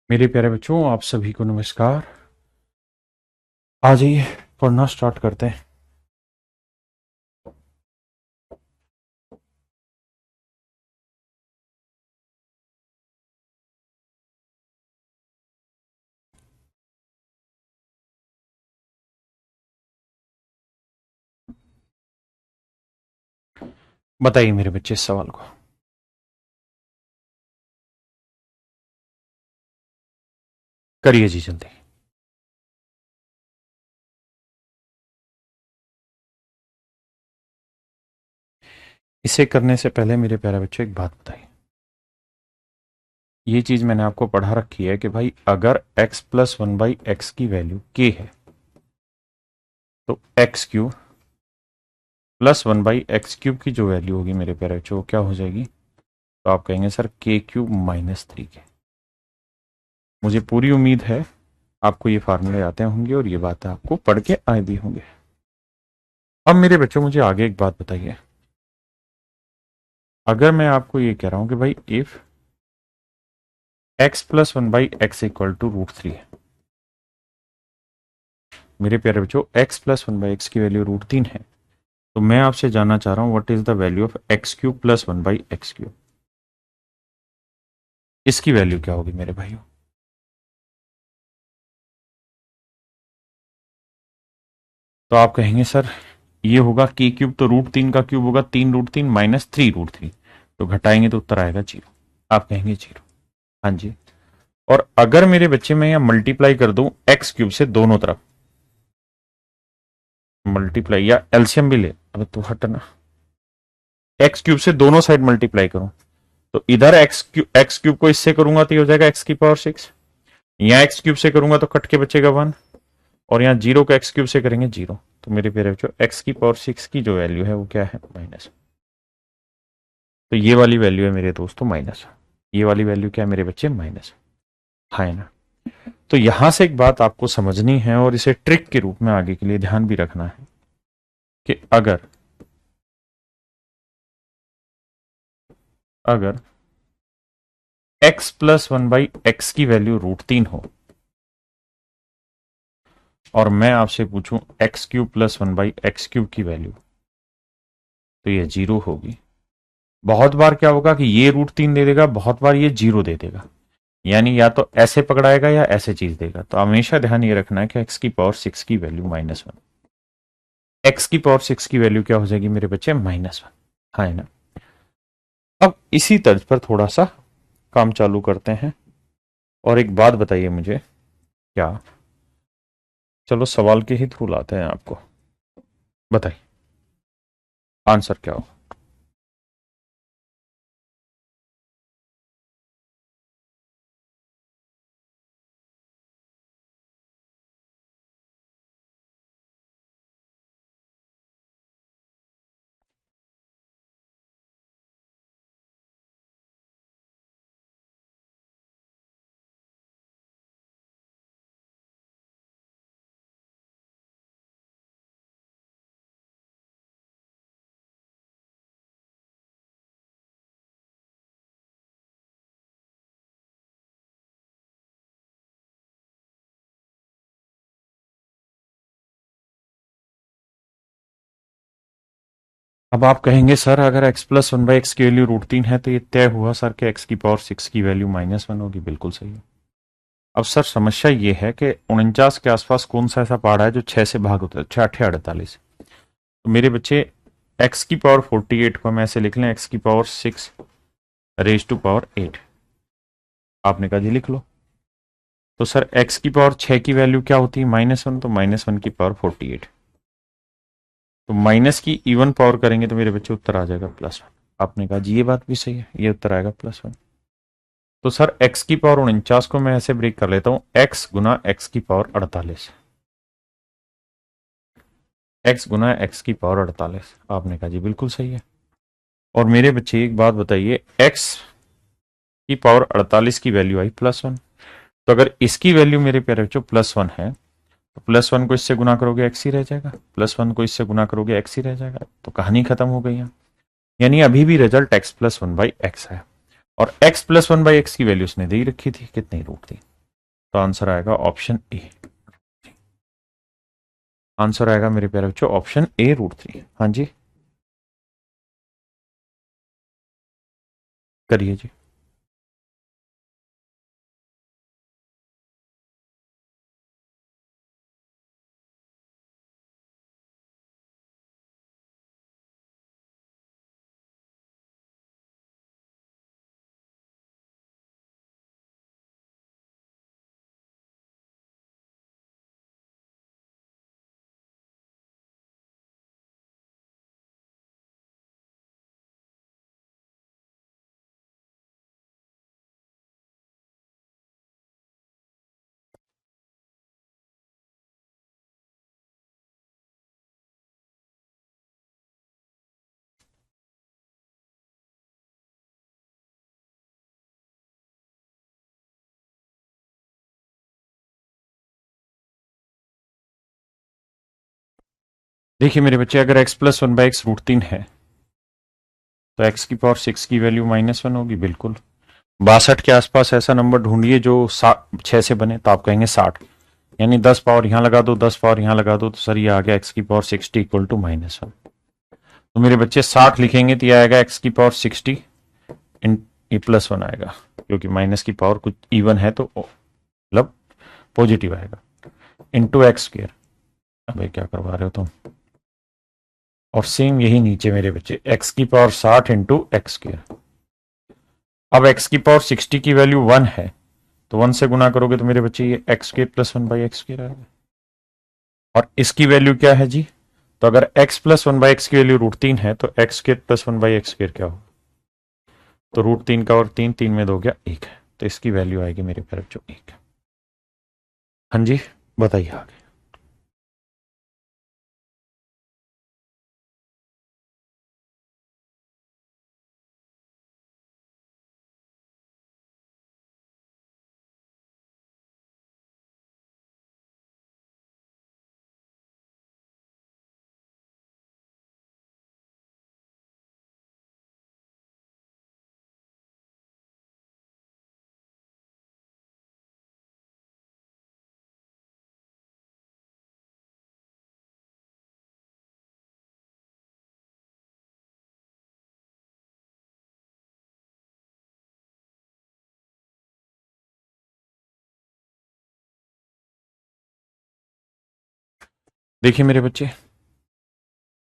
मेरे प्यारे बच्चों, आप सभी को नमस्कार। आ जाइए, पढ़ना स्टार्ट करते हैं। बताइए मेरे बच्चे इस सवाल को। करिए जी जल्दी। इसे करने से पहले मेरे प्यारे बच्चों एक बात बताइए। ये चीज मैंने आपको पढ़ा रखी है कि भाई अगर x plus one by x की वैल्यू k है तो x cube plus one by x cube की जो वैल्यू होगी मेरे प्यारे बच्चों वो क्या हो जाएगी? तो आप कहेंगे sir k cube minus 3k। मुझे पूरी उम्मीद है आपको ये फार्मूले आते होंगे और ये बातें आपको पढ़ के आए भी होंगे। अब मेरे बच्चों मुझे आगे एक बात बताइए। अगर मैं आपको ये कह रहा हूं कि भाई if x plus one by x equal to √3 है, मेरे प्यारे बच्चों x plus one by x की वैल्यू √3 है, तो मैं आपसे जानना चाह रहा हूं what is the value of x cube plus one by x cube. इसकी वैल्यू क्या होगी मेरे भाइयों? तो आप कहेंगे सर ये होगा k क्यूब, तो √3 का क्यूब होगा 3√3 माइनस 3√3, तो घटाएंगे तो उत्तर आएगा 0। आप कहेंगे 0। हाँ जी। और अगर मेरे बच्चे में यहां मल्टीप्लाई कर दूं एक्स क्यूब से दोनों तरफ, मल्टीप्लाई या एलसीएम भी ले, अब तो हटना, एक्स क्यूब से दोनों साइड मल्टीप्लाई करूं तो इधर एक्स क्यूब को इससे करूंगा तो ये हो जाएगा एक्स की पावर 6, यहाँ एक्स क्यूब से करूंगा तो कट के बचेगा 1, और यहाँ 0 को एक्स क्यूब से करेंगे 0। तो मेरे प्यारे बच्चों एक्स की पावर 6 की जो वैल्यू है वो क्या है? माइनस। तो ये वाली वैल्यू है मेरे दोस्तों माइनस। ये वाली वैल्यू क्या है मेरे बच्चे? माइनस। है ना? तो यहां से एक बात आपको समझनी है और इसे ट्रिक के रूप में आगे के लिए ध्यान भी रखना है कि अगर x plus one by x की वैल्यू √3 हो और मैं आपसे पूछूं x cube plus one by x cube की वैल्यू, तो ये 0 होगी। बहुत बार क्या होगा कि ये √3 दे देगा, बहुत बार ये 0 दे देगा, यानी या तो ऐसे पकड़ाएगा या ऐसे चीज देगा। तो हमेशा ध्यान ये रखना है कि एक्स की पावर 6 की वैल्यू -1, एक्स की पावर 6 की वैल्यू क्या हो जाएगी मेरे बच्चे? -1। हाँ है ना? अब इसी तर्ज पर थोड़ा सा काम चालू करते हैं और एक बात बताइए मुझे। क्या? चलो सवाल के ही थ्रू लाते हैं आपको। बताइए आंसर क्या हो? अब आप कहेंगे सर अगर x plus one by x की वैल्यू √3 है तो ये तय हुआ सर कि x की पावर 6 की वैल्यू -1 होगी। बिल्कुल सही है। अब सर समस्या ये है कि 49 के आसपास कौन सा ऐसा पहाड़ है जो 6 से भाग होता है? 6×8 = 48। तो मेरे बच्चे x की पावर 48 को हम ऐसे लिख लें, x की पावर 6 रेज टू पावर 8। आपने कहा जी लिख लो। तो सर x की पावर 6 की वैल्यू क्या होती है? -1, तो -1 की पावर 48। तो माइनस की इवन पावर करेंगे तो मेरे बच्चे उत्तर आ जाएगा +1। आपने कहा जी ये बात भी सही है, ये उत्तर आएगा +1। तो सर x की पावर 49 को मैं ऐसे ब्रेक कर लेता हूं, x गुना x की पावर 48, x गुना x की पावर 48। आपने कहा जी बिल्कुल सही है। और मेरे बच्चे एक बात बताइए, x की पावर 48 की वैल्यू आई +1, तो अगर इसकी वैल्यू मेरे प्यारे बच्चों +1 है तो +1 को इससे गुना करोगे एक्स ही रह जाएगा, +1 को इससे गुना करोगे एक्स ही रह जाएगा। तो कहानी खत्म हो गई है। यानी अभी भी result x plus one by x है, और x plus one by x की वैल्यू उसने दे ही रखी थी, कितनी? √3। तो आंसर आएगा ऑप्शन ए। आंसर आएगा मेरे प्यारे बच्चों ऑप्शन ए √3। हाँ जी करिए जी। देखिए मेरे बच्चे, अगर x प्लस 1/x √3 है तो x की पावर 6 की वैल्यू -1 होगी बिल्कुल। 62 के आसपास ऐसा नंबर ढूंढिए जो 6 से बने, तो आप कहेंगे 60, यानी 10 पावर यहां लगा दो, 10 पावर यहां लगा दो, तो सर ये आ गया x की पावर 60 इक्वल टू -1। तो मेरे बच्चे 60 लिखेंगे तो ये आएगा x की पावर 60 इन ये +1 आएगा, क्योंकि माइनस की पावर कुछ इवन है तो मतलब पॉजिटिव आएगा, इंटू x²। भाई क्या करवा रहे हो तुम। और सेम यही नीचे मेरे बच्चे x की पावर 60 इंटू x²। अब x की पावर 60 की वैल्यू 1 है, तो 1 से गुना करोगे तो मेरे बच्चे ये x² + 1/x² आएगा। और इसकी वैल्यू क्या है जी, तो अगर x + 1/x की वैल्यू √3 है तो x² + 1/x² क्या होगा, तो √3 का और 3 3 में 2 गया 1 है, तो इसकी वैल्यू आएगी मेरे प्यारे बच्चों 1। हाँ जी बताइए आगे। देखिए मेरे बच्चे,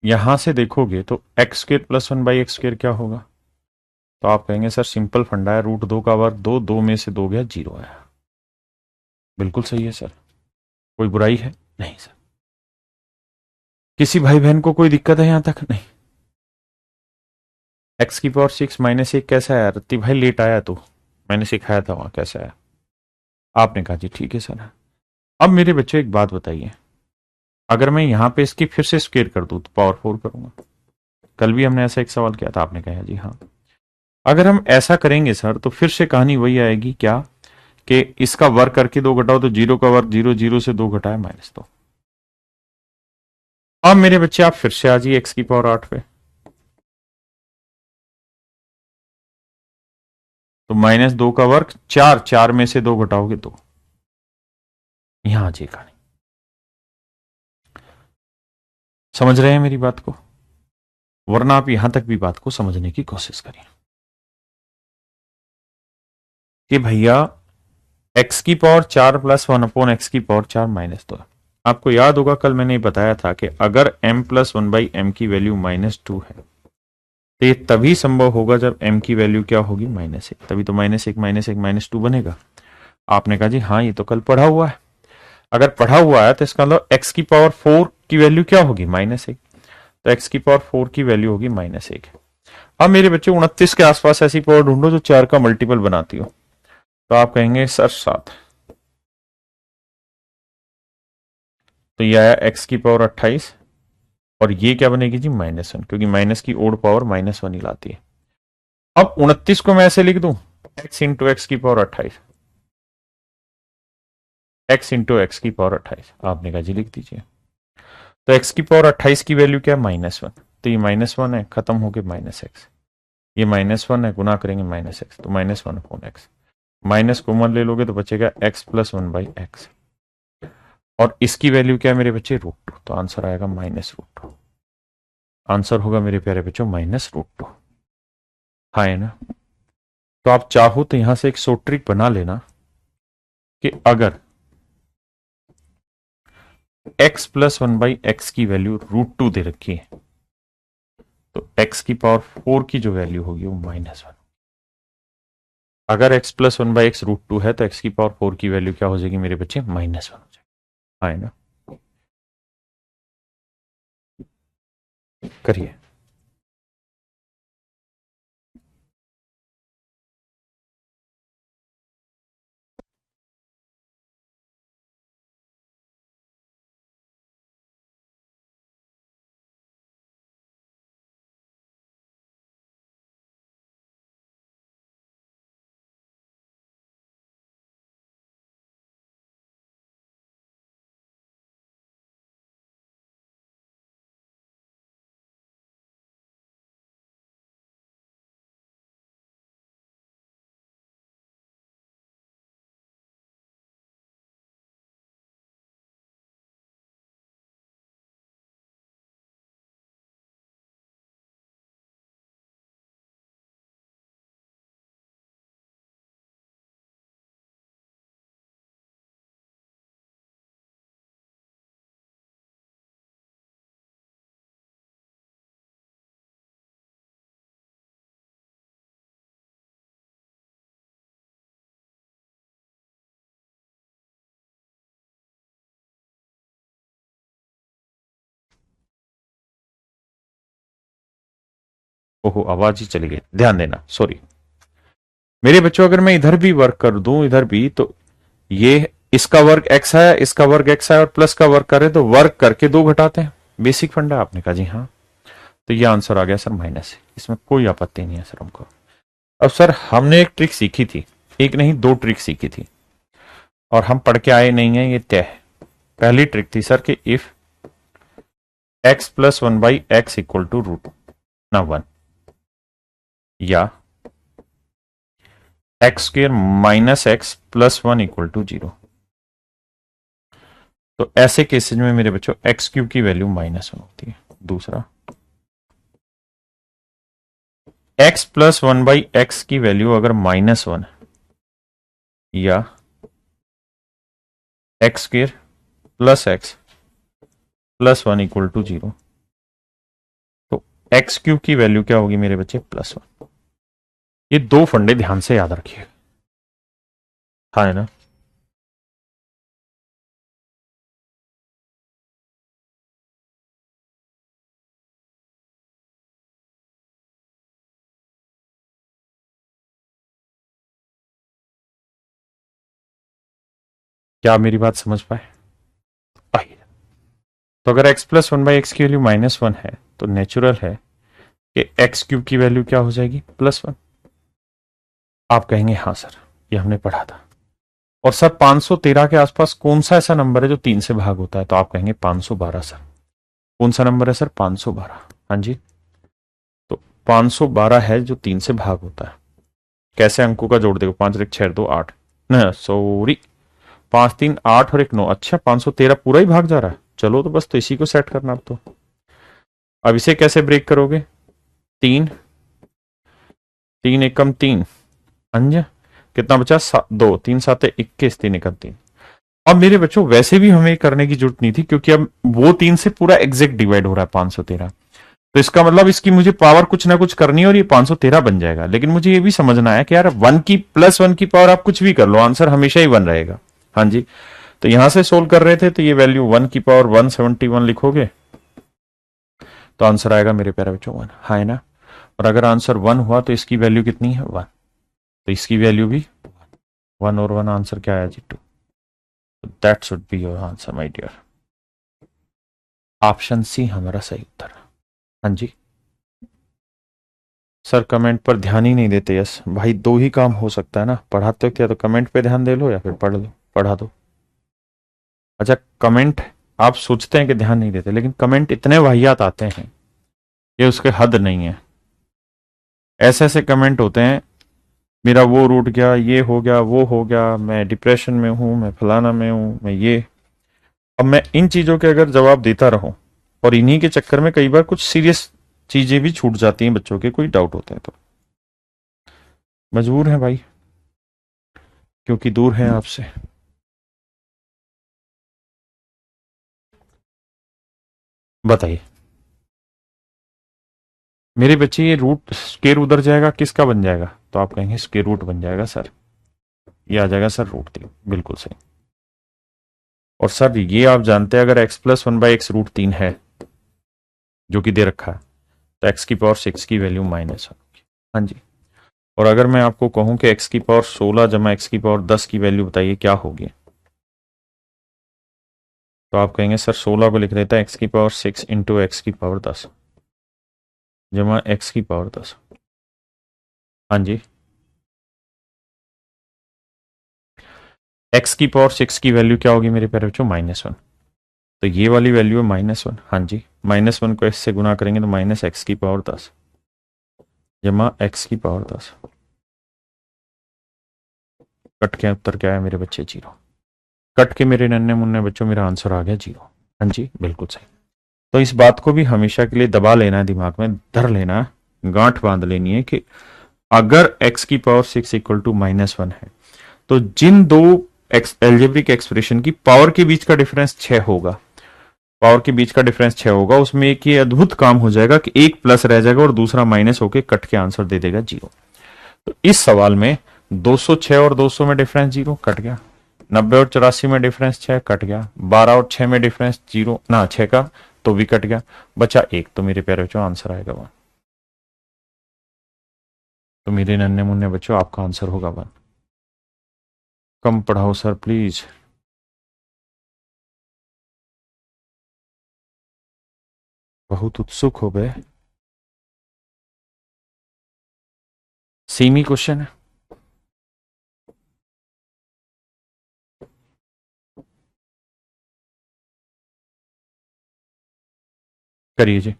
यहां से देखोगे तो x² + 1/x² क्या होगा, तो आप कहेंगे सर सिंपल फंडा है, √2 का वर्ग 2, 2 में से 2 गया 0 आया। बिल्कुल सही है सर, कोई बुराई है नहीं सर। किसी भाई बहन को कोई दिक्कत है यहां तक नहीं। x की पावर 6 -1 कैसा आया रत्ती भाई, लेट आया तो मैंने सिखाया था वहां कैसा आया। आपने कहा जी ठीक है सर। अब मेरे बच्चों एक बात बताइए, अगर मैं यहां पे इसकी फिर से स्क्वायर कर दूं तो पावर 4 करूंगा। कल भी हमने ऐसा एक सवाल किया था, आपने कहा जी हाँ। अगर हम ऐसा करेंगे सर तो फिर से कहानी वही आएगी क्या, कि इसका वर्ग करके 2 घटाओ तो 0 का वर्ग 0, 0 से 2 घटाए -2। अब मेरे बच्चे आप फिर से आ जाइए x की पावर 8 पे, तो -2 का वर्ग 4, 4 में से 2 घटाओगे तो यहां आ जाइए कहानी। समझ रहे हैं मेरी बात को, वरना आप यहां तक भी बात को समझने की कोशिश करिए कि भैया x की पावर 4 + 1/x की पावर 4 -2। आपको याद होगा कल मैंने बताया था कि अगर m + 1/m की वैल्यू -2 है तो ये तभी संभव होगा जब m की वैल्यू क्या होगी -1, तभी तो -1 -1 -2 बनेगा। आपने कहा जी हाँ ये तो कल पढ़ा हुआ है। अगर पढ़ा हुआ है तो इसका मतलब x की पावर 4 की वैल्यू क्या होगी -1, तो x की पावर 4 की वैल्यू होगी -1। अब मेरे बच्चे 29 के आसपास ऐसी पावर ढूंढो जो 4 का मल्टीपल बनाती हो, तो आप कहेंगे सर 7, तो ये आया x की पावर 28, और ये क्या बनेगी जी -1, क्योंकि माइनस की ओड पावर -1 ही लाती है। अब 29 को मैं ऐसे लिख दूं x इंटू एक्स की पावर 28, x इंटू एक्स की पावर 28, आपने कहा जी लिख दीजिए। तो x की पावर 28 की वैल्यू क्या है -1, तो ये -1 है, खत्म हो गए -x, ये -1 है, गुना करेंगे -x, तो -1/x, माइनस कॉमन ले लोगे तो बचेगा x प्लस 1/x, और इसकी वैल्यू क्या है मेरे बच्चे, √2, तो आंसर आएगा -√2। आंसर होगा मेरे प्यारे बच्चों -√2। हाँ है ना। तो आप चाहो तो यहां से एक शॉर्ट ट्रिक बना लेना कि अगर x प्लस 1/x की वैल्यू √2 दे रखी है तो x की पावर 4 की जो वैल्यू होगी वो -1। अगर x प्लस 1/x √2 है तो x की पावर 4 की वैल्यू क्या हो जाएगी मेरे बच्चे, -1 हो जाएगी। हाँ है ना, करिए। ओहो, आवाज ही चली गई, ध्यान देना, सॉरी मेरे बच्चों। अगर मैं इधर भी वर्क कर दूं, इधर भी, तो ये इसका वर्ग x है, इसका वर्ग x है, और प्लस का वर्ग करे तो वर्ग करके 2 घटाते हैं। बेसिक फंडा। आपने कहा जी हाँ, तो ये आंसर आ गया सर -है। इसमें कोई आपत्ति नहीं है सर हमको। अब सर हमने एक ट्रिक सीखी थी, एक नहीं 2 ट्रिक सीखी थी, और हम पढ़ के आए नहीं है, ये तय है। पहली ट्रिक थी सर कि if x plus 1/x equal to √1, या x² minus x plus 1 equal to 0, तो ऐसे केसेज में मेरे बच्चों x³ की वैल्यू -1 होती है। दूसरा, x प्लस 1/x की वैल्यू अगर -1 या x² plus x plus 1 equal to 0, तो x³ की वैल्यू क्या होगी मेरे बच्चे, +1। ये 2 फंडे ध्यान से याद रखिए। हाँ है ना। क्या आप मेरी बात समझ पाए? आइए। तो अगर x प्लस 1/x की वैल्यू -1 है तो नेचुरल है कि x³ की वैल्यू क्या हो जाएगी, +1। आप कहेंगे हाँ सर, ये हमने पढ़ा था। और सर 513 के आसपास कौन सा ऐसा नंबर है जो 3 से भाग होता है, तो आप कहेंगे 512 सर। कौन सा नंबर है सर, 512। हाँ जी, तो 512 है जो 3 से भाग होता है। कैसे, अंकों का जोड़ देखो, 5 1 6 2 8, न सॉरी 5 3 8 और 1 9। अच्छा, 513 पूरा ही भाग जा रहा है। चलो तो बस, तो इसी को सेट करना। अब तो अब इसे कैसे ब्रेक करोगे, 3 3 एकम 3 अंज, कितना बचा, 2 3 7 21, 3 एकम 3। अब मेरे बच्चों वैसे भी हमें करने की जरूरत नहीं थी, क्योंकि अब वो 3 से पूरा एग्जैक्ट डिवाइड हो रहा है 513। तो इसका मतलब इसकी मुझे पावर कुछ ना कुछ करनी है और ये 513 बन जाएगा। लेकिन मुझे ये भी समझना है कि यार 1 की प्लस 1 की पावर आप कुछ भी कर लो, आंसर हमेशा ही 1 रहेगा। हाँ जी, तो यहां से सोल्व कर रहे थे तो ये वैल्यू 1 की पावर 171 लिखोगे तो आंसर आएगा मेरे प्यारे बच्चों 1। हाँ है ना। और अगर आंसर 1 हुआ तो इसकी वैल्यू कितनी है, 1, तो इसकी वैल्यू भी 1 और 1, आंसर क्या आया जी, 2। That should be your answer my dear. Option C हमारा सही उत्तर। हाँ जी सर, कमेंट पर ध्यान ही नहीं देते। यस भाई, 2 ही काम हो सकता है ना पढ़ाते वक्त, या तो कमेंट पे ध्यान दे लो या फिर पढ़ लो, पढ़ा दो। अच्छा, कमेंट आप सोचते हैं कि ध्यान नहीं देते, लेकिन कमेंट इतने वाहियात आते हैं, ये उसके हद नहीं है। ऐसे ऐसे कमेंट होते हैं मेरा वो रूट गया, ये हो गया, वो हो गया, मैं डिप्रेशन में हूं, मैं फलाना में हूं, मैं ये। अब मैं इन चीजों के अगर जवाब देता रहूं और इन्हीं के चक्कर में कई बार कुछ सीरियस चीजें भी छूट जाती हैं, बच्चों के कोई डाउट होता है तो मजबूर हैं भाई, क्योंकि दूर हैं आपसे। बताइए मेरे बच्चे, ये रूट स्क्वायर उधर जाएगा, किसका बन जाएगा? तो आप कहेंगे स्क्वायर रूट बन जाएगा सर, ये आ जाएगा सर रूट 3। बिल्कुल सही। और सर ये आप जानते हैं, अगर x+1/x रूट 3 है जो कि दे रखा है, तो x⁻6 की वैल्यू -1। हाँ जी। और अगर मैं आपको कहूं कि x⁻16 जमा x⁻10 की वैल्यू बताइए क्या होगी, तो आप कहेंगे सर 16 को लिख देता है x⁻6 इंटू x⁻10 जमा x⁻10। हाँ जी। x⁻6 की वैल्यू क्या होगी मेरे प्यारे बच्चों? -1। तो ये वाली वैल्यू है -1। हाँ जी। -1 को इससे गुना करेंगे तो -x⁻10 जमा x⁻10। कट के उत्तर क्या है मेरे बच्चे? 0। कट के मेरे नन्हे मुन्ने बच्चों मेरा आंसर आ गया 0। हाँ जी बिल्कुल सही। तो इस बात को भी हमेशा के लिए दबा लेना है, दिमाग में धर लेना है, गांठ बांध लेनी है कि अगर x⁻6 इक्वल टू -1 है, तो जिन दो एल्जेब्रिक एक्सप्रेशन की पावर के बीच का डिफरेंस 6 होगा, पावर के बीच का डिफरेंस 6 होगा, उसमें एक ये अद्भुत काम हो जाएगा कि एक प्लस रह जाएगा और दूसरा माइनस होके कट के आंसर दे देगा 0। तो इस सवाल में 206 और 200 में डिफरेंस 0 कट गया, 90 और 84 में डिफरेंस 6 कट गया, 12 और 6 में डिफरेंस 0 ना 6 का तो भी कट गया, बचा 1। तो मेरे प्यारे बच्चों आंसर आएगा 1। तो मेरे नन्हे मुन्ने बच्चों आपका आंसर होगा 1। कम पढ़ाओ सर प्लीज। बहुत उत्सुक हो गए। सेमी क्वेश्चन है। करिए जी।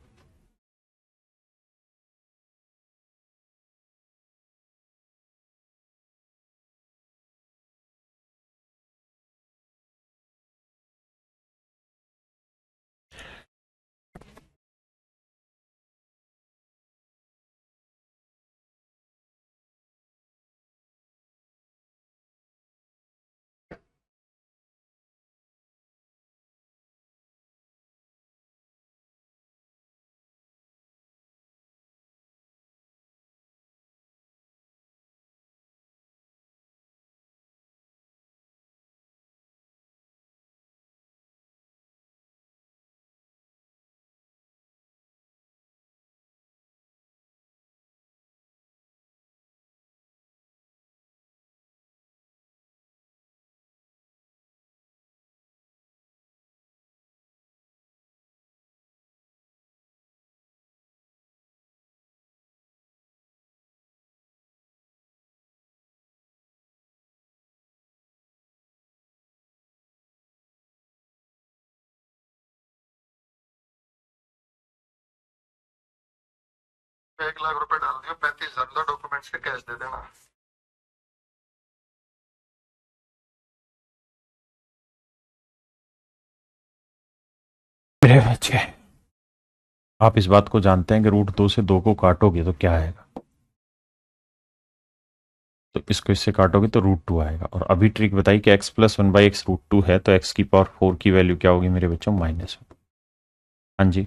₹1,00,000 डाल दियो, 35,000 डॉक्यूमेंट्स के कैश दे देना। मेरे बच्चे, आप इस बात को जानते हैं कि रूट 2 से 2 को काटोगे तो क्या आएगा? तो इसको इससे काटोगे तो √2 आएगा। और अभी ट्रिक बताई कि x+1/x √2 है, तो x⁻4 की वैल्यू क्या होगी मेरे बच्चों? -1। हाँ जी।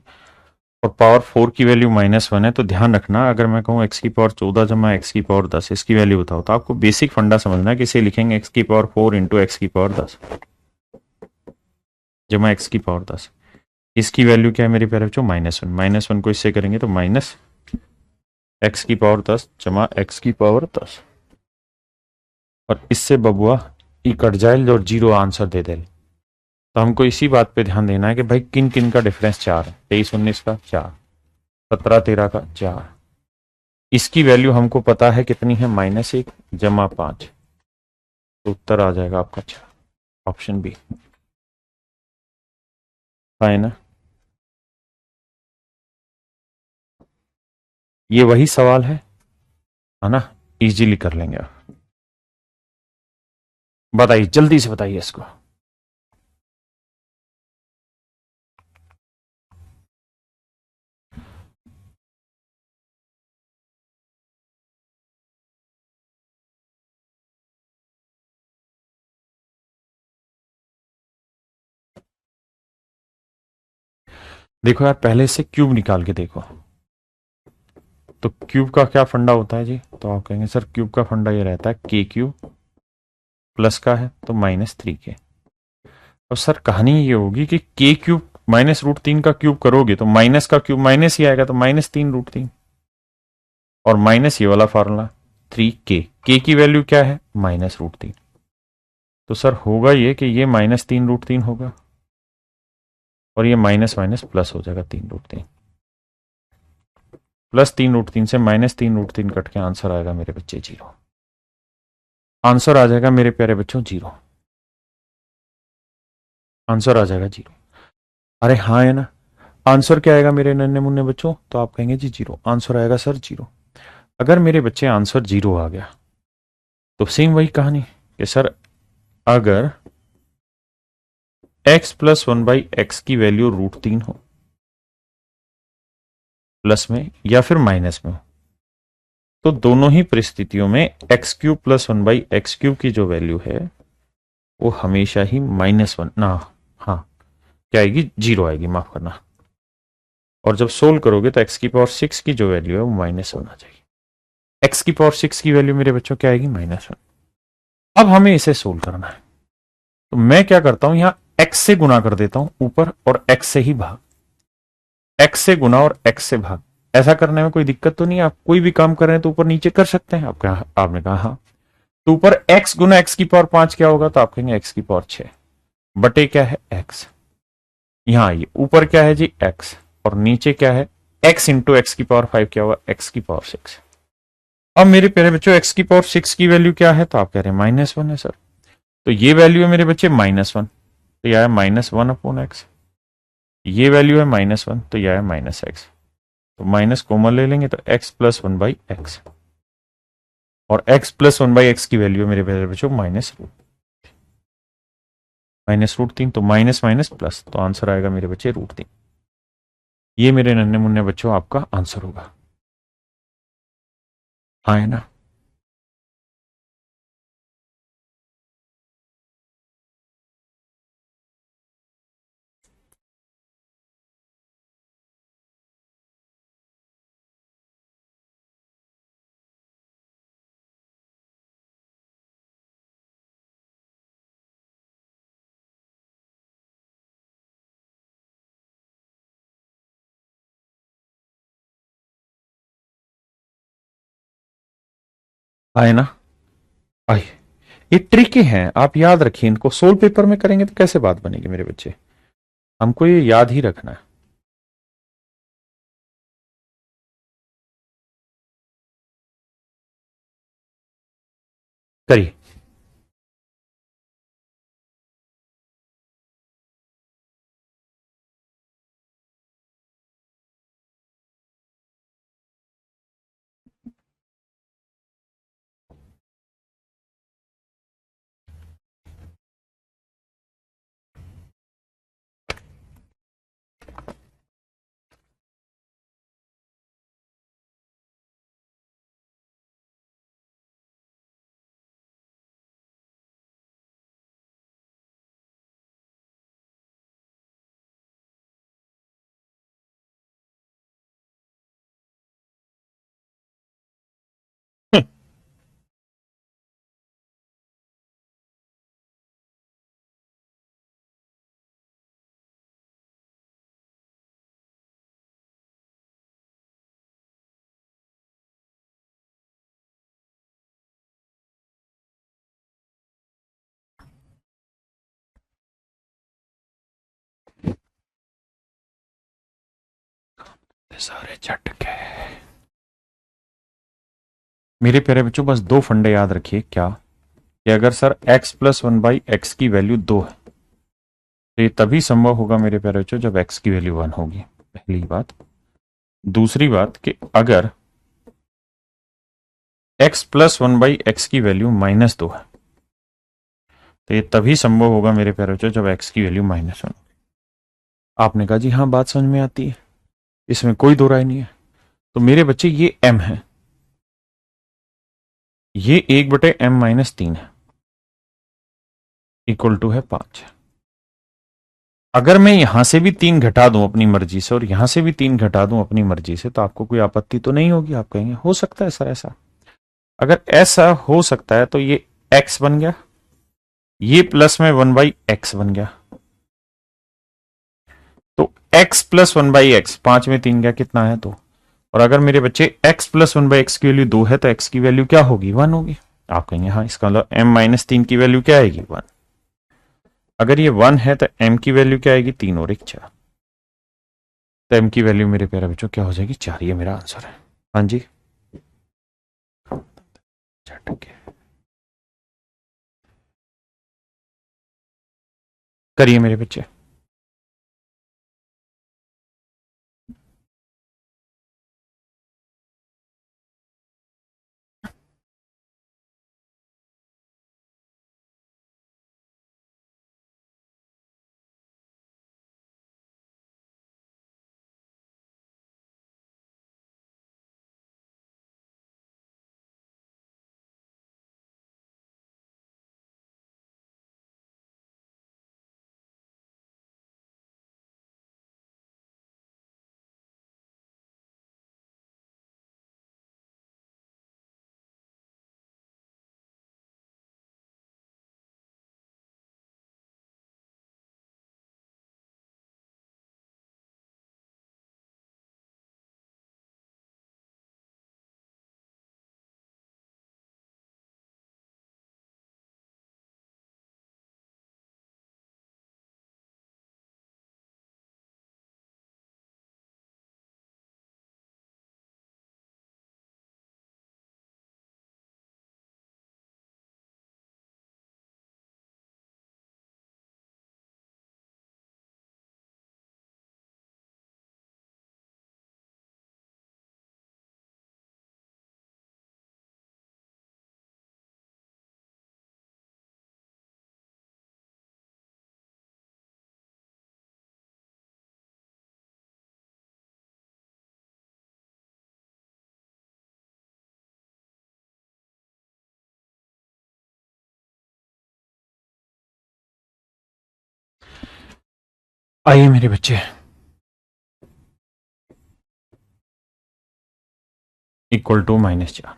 और पावर 4 की वैल्यू -1 है, तो ध्यान रखना अगर मैं कहूँ x⁻14 जमा x⁻10 इसकी वैल्यू बताओ, तो आपको बेसिक फंडा समझना है कि इसे लिखेंगे x⁻4 इंटू x⁻10 जमा x⁻10। इसकी वैल्यू क्या है मेरे प्यारे बच्चों? -1। -1 को इससे करेंगे तो -x⁻10 जमा x⁻10। और इससे बबुआ ई कट जाए और 0 आंसर दे दे। तो हमको इसी बात पे ध्यान देना है कि भाई किन किन का डिफरेंस 4 है। 23-19 का 4, 17-13 का 4। इसकी वैल्यू हमको पता है कितनी है? -1 जमा 5। तो उत्तर आ जाएगा आपका 4, ऑप्शन बी। है ना? ये वही सवाल है ना? इजीली कर लेंगे आप। बताइए, जल्दी से बताइए इसको। देखो यार, पहले से क्यूब निकाल के देखो। तो क्यूब का क्या फंडा होता है जी? तो आप कहेंगे सर क्यूब का फंडा ये रहता है के क्यूब, प्लस का है तो -3k। अब सर कहानी ये होगी कि के क्यूब -√3 का क्यूब करोगे तो माइनस का क्यूब माइनस ही आएगा, तो -3√3, और माइनस ये वाला फार्मूला 3k। के की वैल्यू क्या है? -√3। तो सर होगा ये कि ये -3√3 होगा, और ये माइनस माइनस प्लस हो जाएगा 3√3। +3√3 से -3√3 कट के आंसर आएगा मेरे बच्चे 0। आंसर आ जाएगा मेरे प्यारे बच्चों 0। आंसर आ जाएगा 0। अरे हाँ है ना। आंसर क्या आएगा मेरे नन्हे मुन्ने बच्चों? तो आप कहेंगे जी 0। आंसर आएगा सर 0। अगर मेरे बच्चे आंसर 0 आ गया तो सेम वही कहानी कि सर अगर x + 1/x की वैल्यू √3 हो, प्लस में या फिर माइनस में हो, तो दोनों ही परिस्थितियों में x³ + 1/x³ की जो वैल्यू है वो हमेशा ही -1 ना, हाँ, क्या आएगी? 0 आएगी, माफ करना। और जब सोल्व करोगे तो x⁶ की जो वैल्यू है वो -1 आ जाएगी। x⁶ की वैल्यू मेरे बच्चों क्या आएगी? -1। अब हमें इसे सोल्व करना है, तो मैं क्या करता हूं, यहां x से गुना कर देता हूं ऊपर, और x से ही भाग। x से गुना और x से भाग, ऐसा करने में कोई दिक्कत तो नहीं है? आप कोई भी काम कर रहे हैं तो ऊपर नीचे कर सकते हैं। आपने कहा हाँ। तो ऊपर x गुना x⁵ क्या होगा? तो आप कहेंगे x⁶ बटे क्या है? x। यहां आइए, ऊपर क्या है जी? x, और नीचे क्या है? x इंटू x⁵ क्या होगा? x⁶। अब मेरे प्यारे बच्चों x⁶ की वैल्यू क्या है? तो आप कह रहे हैं -1 है सर। तो ये वैल्यू है मेरे बच्चे -1, तो यह है -1/x। ये वैल्यू है -1, तो यह है -x। तो माइनस कॉमन ले लेंगे तो x + 1/x, और x + 1/x की वैल्यू है मेरे प्यारे बच्चों -√3। तो माइनस माइनस प्लस, तो आंसर आएगा मेरे बच्चे √3। ये मेरे नन्हे मुन्ने बच्चों आपका आंसर होगा। हाँ है ना। हाँ है ना। आई, ये ट्रिकी हैं, आप याद रखिए इनको। सोल पेपर में करेंगे तो कैसे बात बनेगी मेरे बच्चे? हमको ये याद ही रखना है। करिए। सारे झटके। मेरे प्यारे बच्चों बस दो फंडे याद रखिए। क्या? कि अगर सर x + 1/x की वैल्यू 2 है तो ये तभी संभव होगा मेरे प्यारे बच्चों जब x की वैल्यू 1 होगी, पहली बात। दूसरी बात कि अगर x प्लस 1/x की वैल्यू -2 है, तो ये तभी संभव होगा मेरे प्यारे बच्चों जब x की वैल्यू -1। आपने कहा जी हाँ, बात समझ में आती है, इसमें कोई दो राय नहीं है। तो मेरे बच्चे ये m है, ये 1/m-3 है, इक्वल टू है 5। अगर मैं यहां से भी 3 घटा दूं अपनी मर्जी से और यहां से भी 3 घटा दूं अपनी मर्जी से, तो आपको कोई आपत्ति तो नहीं होगी? आप कहेंगे हो सकता है सर ऐसा। अगर ऐसा हो सकता है तो ये x बन गया, ये प्लस में 1/x बन गया, तो x प्लस 1/x, 5 में 3 गया, कितना है 2। और अगर मेरे बच्चे x प्लस 1/x की वैल्यू 2 है तो x की वैल्यू क्या होगी? 1 होगी। आप कहेंगे हाँ, इसका मतलब m-3 की वैल्यू क्या आएगी? 1। अगर ये 1 है तो m की वैल्यू क्या आएगी? 3 और 1 4। तो m की वैल्यू मेरे प्यारे बच्चों क्या हो जाएगी? 4। ये मेरा आंसर है। हाँ जी, करिए मेरे बच्चे। आइए मेरे बच्चे, इक्वल टू -4।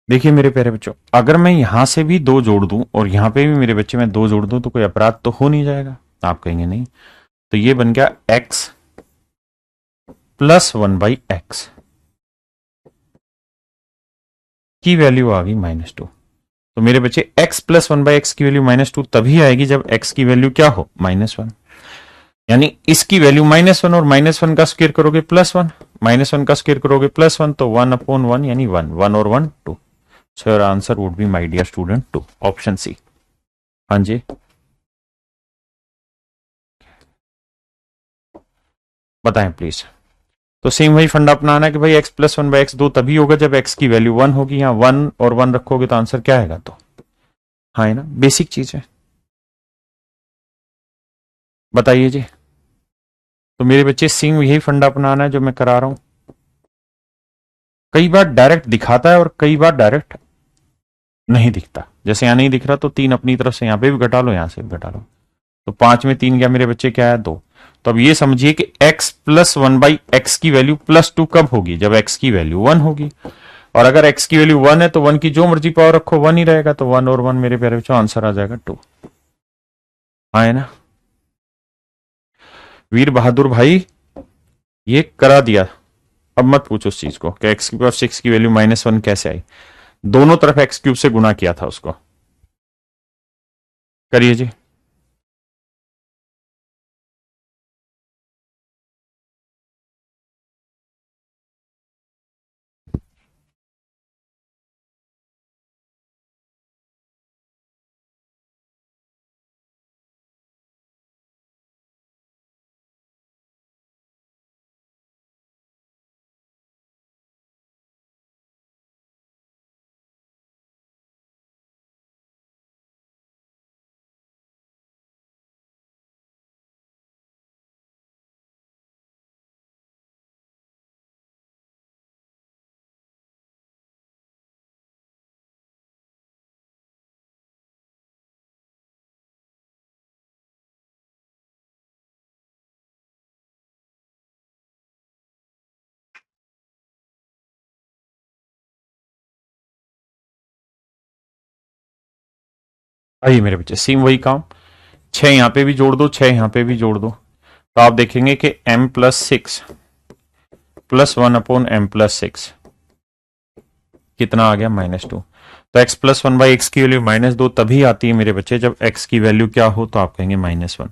देखिए मेरे प्यारे बच्चों, अगर मैं यहां से भी 2 जोड़ दूं और यहां पे भी मेरे बच्चे मैं 2 जोड़ दूं तो कोई अपराध तो हो नहीं जाएगा? आप कहेंगे नहीं। तो ये बन गया x प्लस 1/x की वैल्यू आ गई -2। तो मेरे बच्चे x प्लस 1/x की वैल्यू -2 तभी आएगी जब x की वैल्यू क्या हो? -1। यानी इसकी वैल्यू -1 और -1 का स्क्वायर करोगे +1, -1 का स्क्वायर करोगे +1, तो 1/1 यानी 1, 1 और 1 2। So your answer would be my dear student 2, option C. हाँ जी, बताएं प्लीज। तो सेम वही फंडा अपनाना है कि भाई x प्लस 1/x 2 तभी होगा जब x की वैल्यू 1 होगी। यहाँ 1 और 1 रखोगे तो आंसर क्या आएगा? तो हाँ है ना, बेसिक चीज है। बताइए जी। तो मेरे बच्चे सेम यही फंडा अपनाना है जो मैं करा रहा हूं। कई बार डायरेक्ट दिखाता है और कई बार डायरेक्ट नहीं दिखता। जैसे यहां नहीं दिख रहा तो 3 अपनी तरफ से यहां पे भी घटा लो, यहां से भी घटा लो, तो 5 में 3 गया मेरे बच्चे, क्या है? 2। तो अब ये समझिए कि x प्लस 1/x की वैल्यू +2 कब होगी? जब x की वैल्यू 1 होगी। और अगर x की वैल्यू 1 है तो 1 की जो मर्जी पावर रखो 1 ही रहेगा, तो 1 और 1 मेरे प्यारे बच्चों आंसर आ जाएगा 2। हाँ है ना वीर बहादुर भाई, ये करा दिया। अब मत पूछो उस चीज को कि x की पावर 6 की वैल्यू -1 कैसे आई। दोनों तरफ x³ से गुना किया था उसको। करिए जी। आइए मेरे बच्चे, सेम वही काम, 6 यहां पे भी जोड़ दो, 6 यहां पे भी जोड़ दो, तो आप देखेंगे कि m प्लस 6 प्लस 1/m+6 कितना आ गया, -2। तो x प्लस 1/x की वैल्यू -2 तभी आती है मेरे बच्चे जब x की वैल्यू क्या हो, तो आप कहेंगे -1।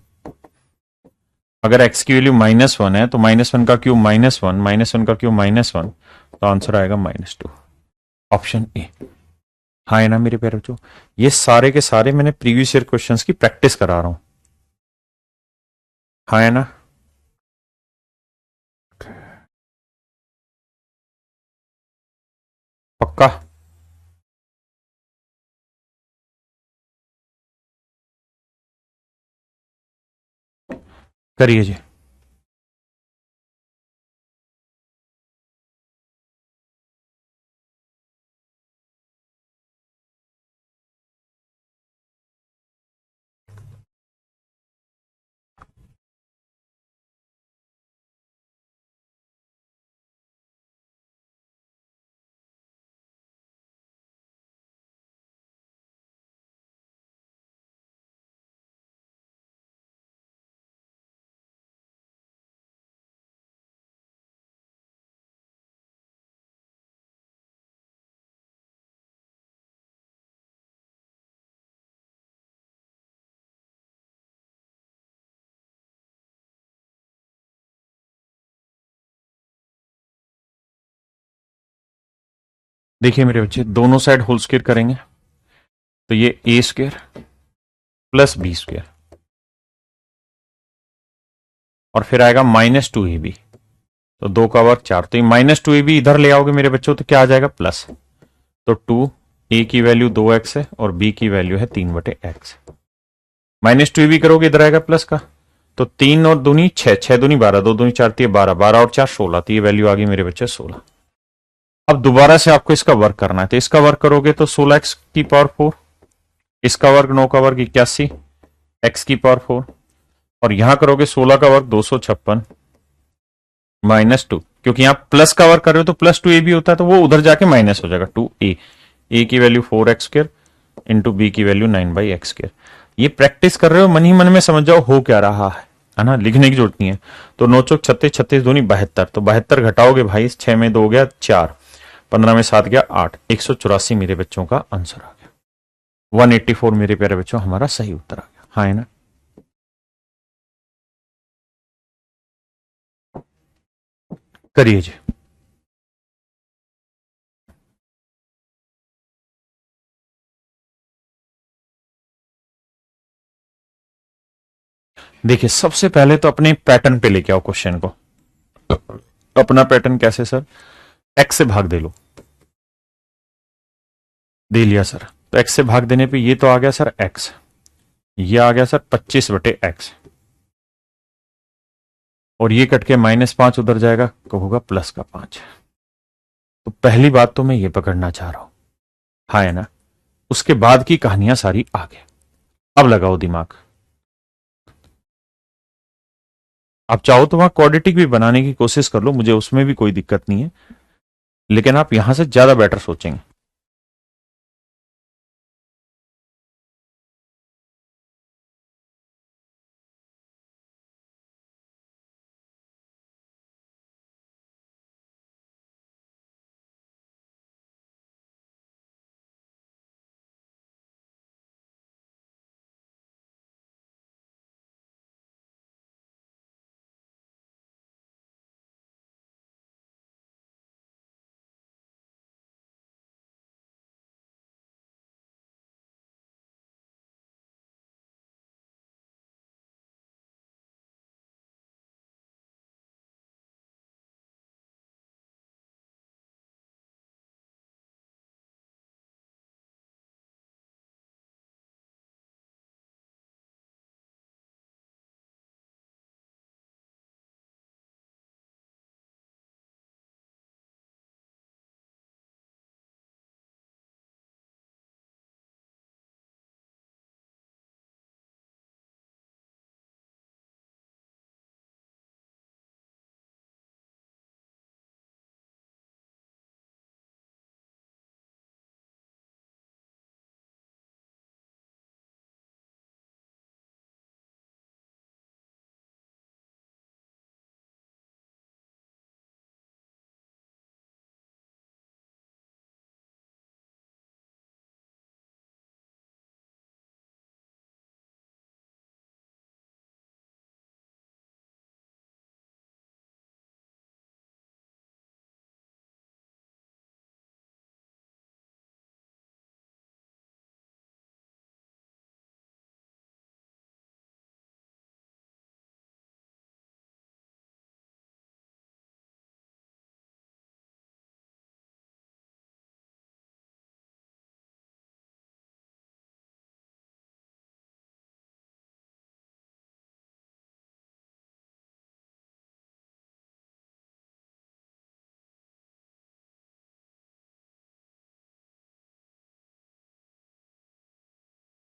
अगर x की वैल्यू -1 है तो -1 का क्यूब -1, -1 का क्यूब -1, तो आंसर आएगा -2, ऑप्शन ए। हाँ है ना मेरे प्यारे बच्चों, ये सारे के सारे मैंने प्रीवियस ईयर क्वेश्चंस की प्रैक्टिस करा रहा हूं। हाँ है ना, पक्का? करिए जी। देखिए मेरे बच्चे, दोनों साइड होल स्क्वायर करेंगे तो ये a² प्लस b², और फिर आएगा -2ab, तो 2 का वर्ग 4, तो ये -2ab इधर ले आओगे मेरे बच्चों तो क्या आ जाएगा, प्लस। तो 2a की वैल्यू 2x है और b की वैल्यू है 3/x, -2ab करोगे इधर आएगा प्लस का, तो 3 और दूनी 6, 6 दूनी 12, 2 दूनी 4, 12, 12 और 4 16, तो ये वैल्यू आ गई मेरे बच्चे 16। अब दोबारा से आपको इसका वर्क करना है, तो इसका वर्क करोगे तो 16x की पावर 4, इसका वर्ग 9 का वर्ग 81, x की पावर 4, और यहां करोगे 16 का वर्ग 256 -2, क्योंकि यहां प्लस का वर्ग कर रहे हो तो +2a भी होता है, तो वो उधर जाके माइनस हो जाएगा 2a, a की वैल्यू 4x² इंटू बी की वैल्यू 9/x²। ये प्रैक्टिस कर रहे हो, मन ही मन में समझ जाओ हो क्या रहा है ना, लिखने की जरूरत नहीं है। तो 9 चौक 36, 36 दूनी 72, तो 72 घटाओगे भाई, 6 में 2 गया 4, 15 में 7 गया 8, 184 मेरे बच्चों का आंसर आ गया, 184 मेरे प्यारे बच्चों हमारा सही उत्तर आ गया। हाँ है ना, करिए जी। देखिए सबसे पहले तो अपने पैटर्न पे लेके आओ क्वेश्चन को। अपना पैटर्न कैसे सर, एक्स से भाग दे लो, दे लिया सर, तो एक्स से भाग देने पे ये तो आ गया सर एक्स, ये आ गया सर 25/x, और ये कट के -5 उधर जाएगा तो होगा +5। तो पहली बात तो मैं ये पकड़ना चाह रहा हूं, हाँ है ना, उसके बाद की कहानियां सारी आगे। अब लगाओ दिमाग, आप चाहो तो वहां क्वाड्रेटिक भी बनाने की कोशिश कर लो, मुझे उसमें भी कोई दिक्कत नहीं है, लेकिन आप यहां से ज्यादा बेटर सोचेंगे।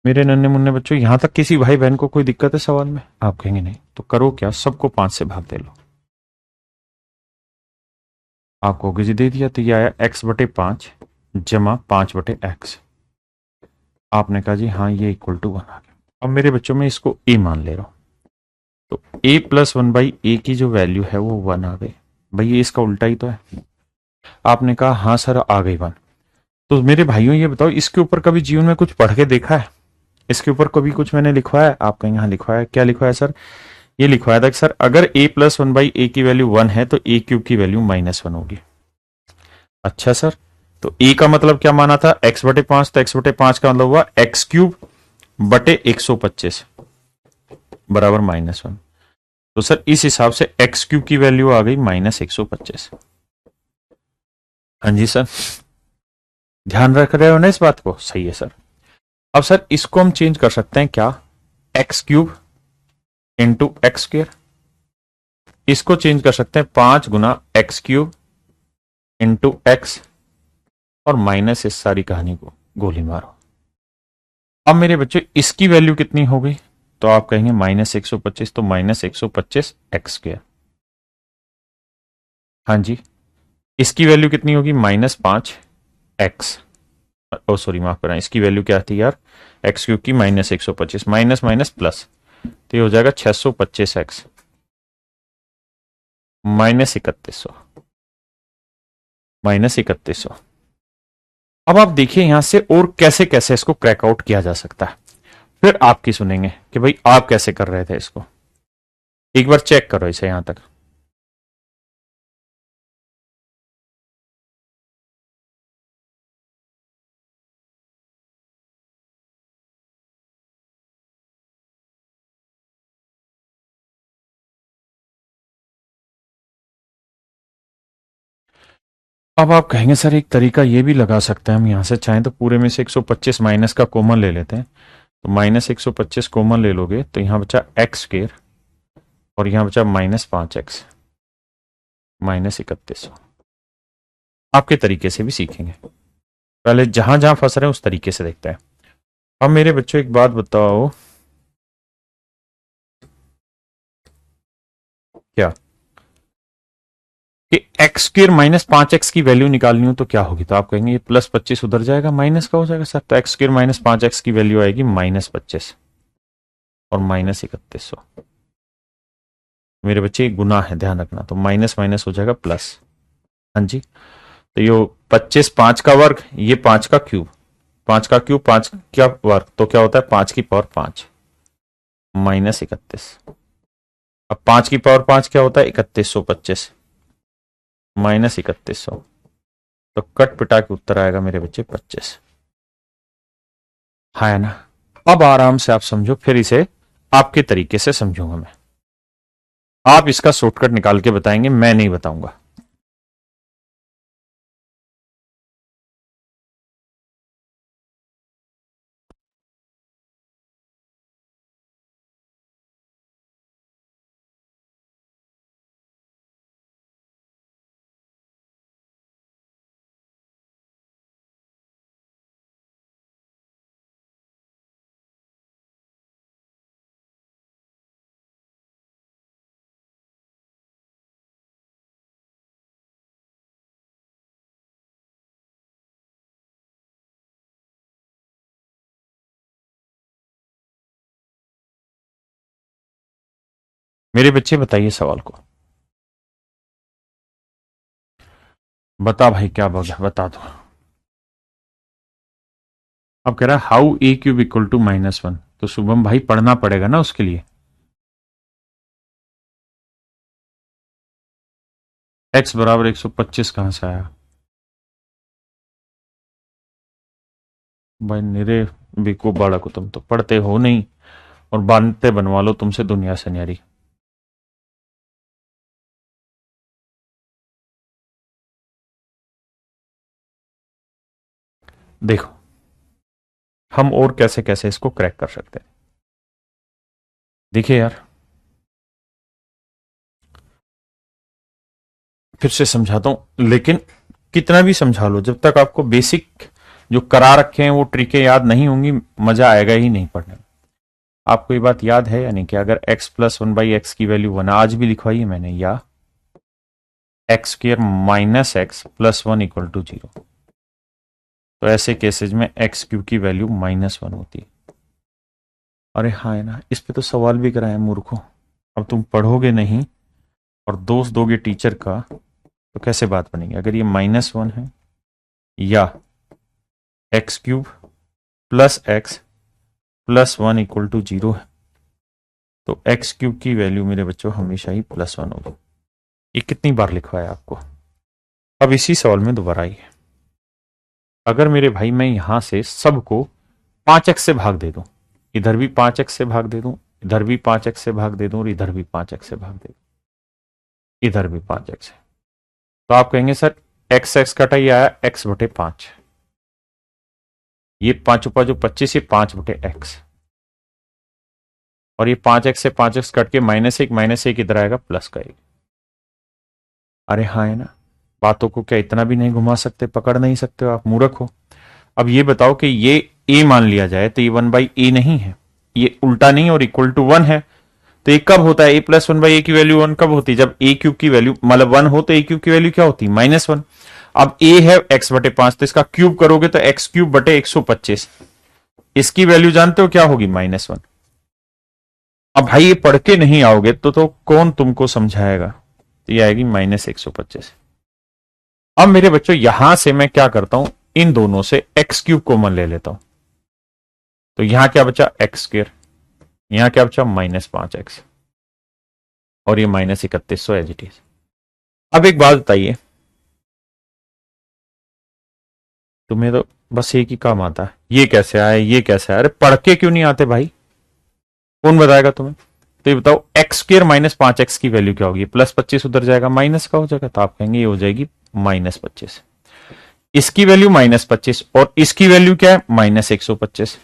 मेरे नन्हे मुन्ने बच्चों, यहां तक किसी भाई बहन को कोई दिक्कत है सवाल में? आप कहेंगे नहीं, तो करो क्या, सबको 5 से भाग दे लो। आपको जी दे दिया, तो ये आया x/5 जमा 5/x। आपने कहा जी हाँ ये इक्वल टू 1 आ गया। अब मेरे बच्चों में इसको a मान ले रहा हूं, तो a+1/a की जो वैल्यू है वो 1 आ गई। भाई ये इसका उल्टा ही तो है। आपने कहा हाँ सर आ गई 1। तो मेरे भाइयों ये बताओ, इसके ऊपर कभी जीवन में कुछ पढ़ के देखा है? इसके ऊपर कभी कुछ मैंने लिखवाया है? आप कहेंगे हाँ लिखवाया है। क्या लिखवाया सर? ये लिखवाया था कि सर अगर a+1/a की वैल्यू 1 है तो a³ की वैल्यू -1 होगी। अच्छा सर, तो a का मतलब क्या माना था? x/5, तो x/5 का मतलब हुआ x³/125 बराबर -1। तो सर इस हिसाब से x³ की वैल्यू आ गई -125। हाँ जी सर, ध्यान रख रहे हो ना इस बात को? सही है सर। अब सर इसको हम चेंज कर सकते हैं क्या? x³ into x²। इसको चेंज कर सकते हैं 5 गुना x³ इंटू x, और माइनस इस सारी कहानी को गोली मारो। अब मेरे बच्चे इसकी वैल्यू कितनी हो गई? तो आप कहेंगे -125, तो -125x²। हाँ जी, इसकी वैल्यू कितनी होगी? -5x। ओ सॉरी माफ करना, इसकी वैल्यू क्या थी यार? x³ की -125, माइनस माइनस प्लस, तो ये हो जाएगा 625x -3100 -3100। अब आप देखिए यहां से और कैसे कैसे इसको क्रैक आउट किया जा सकता है। फिर आपकी सुनेंगे कि भाई आप कैसे कर रहे थे इसको। एक बार चेक करो इसे यहां तक। अब आप कहेंगे सर एक तरीका ये भी लगा सकते हैं हम, यहां से चाहें तो पूरे में से 125 माइनस का कॉमन ले लेते हैं। तो -125 कॉमन ले लोगे तो यहां बचा x², और यहां बचा -5x -3100। आपके तरीके से भी सीखेंगे, पहले जहां जहां फंस रहे हैं उस तरीके से देखते हैं। अब मेरे बच्चों एक बात बताओ, क्या कि x² -5x की वैल्यू निकालनी हो तो क्या होगी? तो आप कहेंगे ये +25 उधर जाएगा, माइनस का हो जाएगा सर। तो x² -5x की वैल्यू आएगी -25 और -3100। मेरे बच्चे गुना है, ध्यान रखना, तो माइनस माइनस हो जाएगा प्लस। हाँ जी, तो ये 25 5 का वर्ग, ये 5 का क्यूब, 5 का क्यूब 5 का वर्ग, तो क्या होता है 5 की पावर 5 -31। अब 5 की पावर 5 क्या होता है? 3125 -3100। तो कट पिटा के उत्तर आएगा मेरे बच्चे 25। हाँ है ना? अब आराम से आप समझो, फिर इसे आपके तरीके से समझूंगा मैं। आप इसका शॉर्टकट निकाल के बताएंगे, मैं नहीं बताऊंगा। मेरे बच्चे बताइए सवाल को। बता भाई क्या बता दो। अब कह रहा है हाउ a³ इक्वल टू -1, तो शुभम भाई पढ़ना पड़ेगा ना उसके लिए। x बराबर 125 कहां से आया? भाई निरे बेको बालक, तुम तो पढ़ते हो नहीं, और बांधते बनवा लो तुमसे दुनिया से न्यारी। देखो हम और कैसे कैसे इसको क्रैक कर सकते हैं। देखिए यार, फिर से समझाता हूं, लेकिन कितना भी समझा लो, जब तक आपको बेसिक जो करा रखे हैं वो ट्रिकें याद नहीं होंगी, मजा आएगा ही नहीं पढ़ने में। आपको ये बात याद है यानी कि अगर x प्लस 1/x की वैल्यू 1, आज भी लिखवाई है मैंने, या x square minus x plus 1 equal to 0, तो ऐसे केसेज में एक्स क्यूब की वैल्यू -1 होती है। अरे हाँ है ना, इस पे तो सवाल भी कराया मूर्खों। अब तुम पढ़ोगे नहीं और दोष दोगे टीचर का तो कैसे बात बनेगी। अगर ये -1 है या x cube plus x plus 1 equal to 0 है, तो एक्स क्यूब की वैल्यू मेरे बच्चों हमेशा ही +1 होगी। ये कितनी बार लिखवाया आपको। अब इसी सवाल में दोबारा आइए, अगर मेरे भाई मैं यहां से सबको 5x से भाग दे दूं, इधर भी 5x से भाग दे दूं, इधर भी 5x से भाग दे दूं और इधर भी 5x से भाग दे दूं, इधर भी 5x है, तो आप कहेंगे सर एक्स एक्स कटा ही आया x/5, ये 5 ऊपर जो 25, ये 5/x, और ये 5x से 5x कट के -1 इधर आएगा प्लस का 1। अरे हाँ है ना, बातों को क्या इतना भी नहीं घुमा सकते, पकड़ नहीं सकते हो आप, मूर्ख हो। अब ये बताओ कि ये a मान लिया जाए तो ये 1/a नहीं है, ये उल्टा नहीं और इक्वल टू 1 है, तो ये कब होता है, a प्लस 1/a की वैल्यू 1 कब होती है, जब a क्यूब की वैल्यू मतलब 1 हो तो a क्यूब की वैल्यू क्या होती है, -1। अब a है x/5, तो इसका क्यूब करोगे तो x³/125, इसकी वैल्यू जानते हो क्या होगी, -1। अब भाई ये पढ़ के नहीं आओगे तो कौन तुमको समझाएगा, तो ये आएगी -125। अब मेरे बच्चों यहां से मैं क्या करता हूं, इन दोनों से x³ कॉमन ले लेता हूं, तो यहां क्या बचा x², यहां क्या बचा -5x, और ये -3100 एज इट इज। अब एक बात बताइए, तुम्हें तो बस एक ही काम आता है, ये कैसे आए ये कैसे आए, अरे पढ़ के क्यों नहीं आते भाई, कौन बताएगा तुम्हें। तो ये बताओ x² -5x की वैल्यू क्या होगी, +25 उधर जाएगा माइनस का हो जाएगा, तो आप कहेंगे ये हो जाएगी -25। इसकी वैल्यू -25 और इसकी वैल्यू क्या है, -125।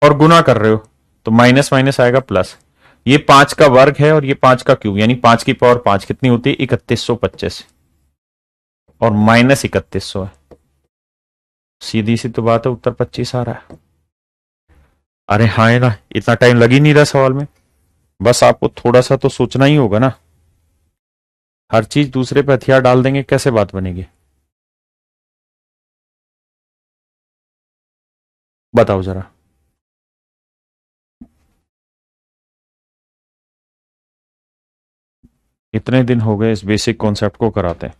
और गुना कर रहे हो तो माइनस माइनस आएगा प्लस, ये 5 का वर्ग है और ये 5 का क्यूब, यानी 5 की पावर 5 कितनी होती है, 3125, और -3100 है। सीधी सी तो बात है, उत्तर 25 आ रहा है। अरे हाँ है ना, इतना टाइम लग ही नहीं रहा सवाल में, बस आपको थोड़ा सा तो सोचना ही होगा ना, हर चीज दूसरे पे हथियार डाल देंगे कैसे बात बनेगी, बताओ जरा। इतने दिन हो गए इस बेसिक कॉन्सेप्ट को कराते हैं।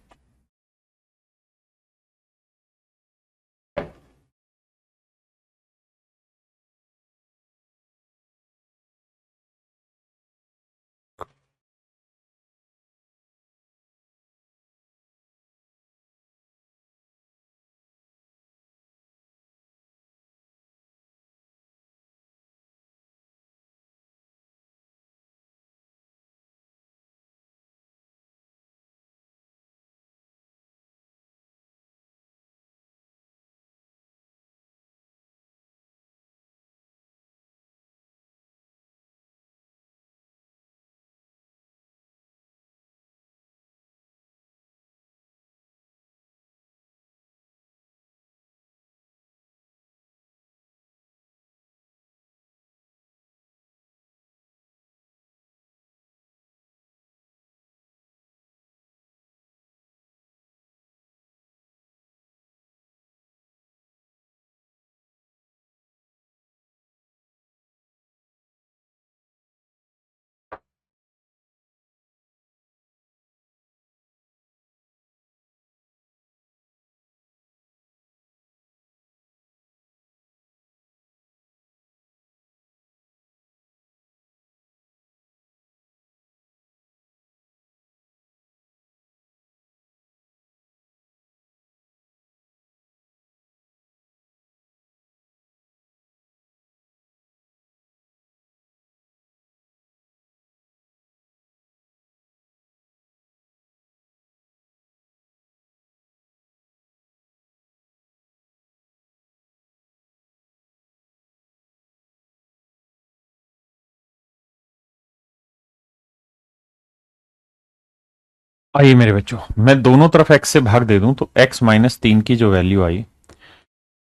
आइए मेरे बच्चों, मैं दोनों तरफ x से भाग दे दूं तो x माइनस 3 की जो वैल्यू आई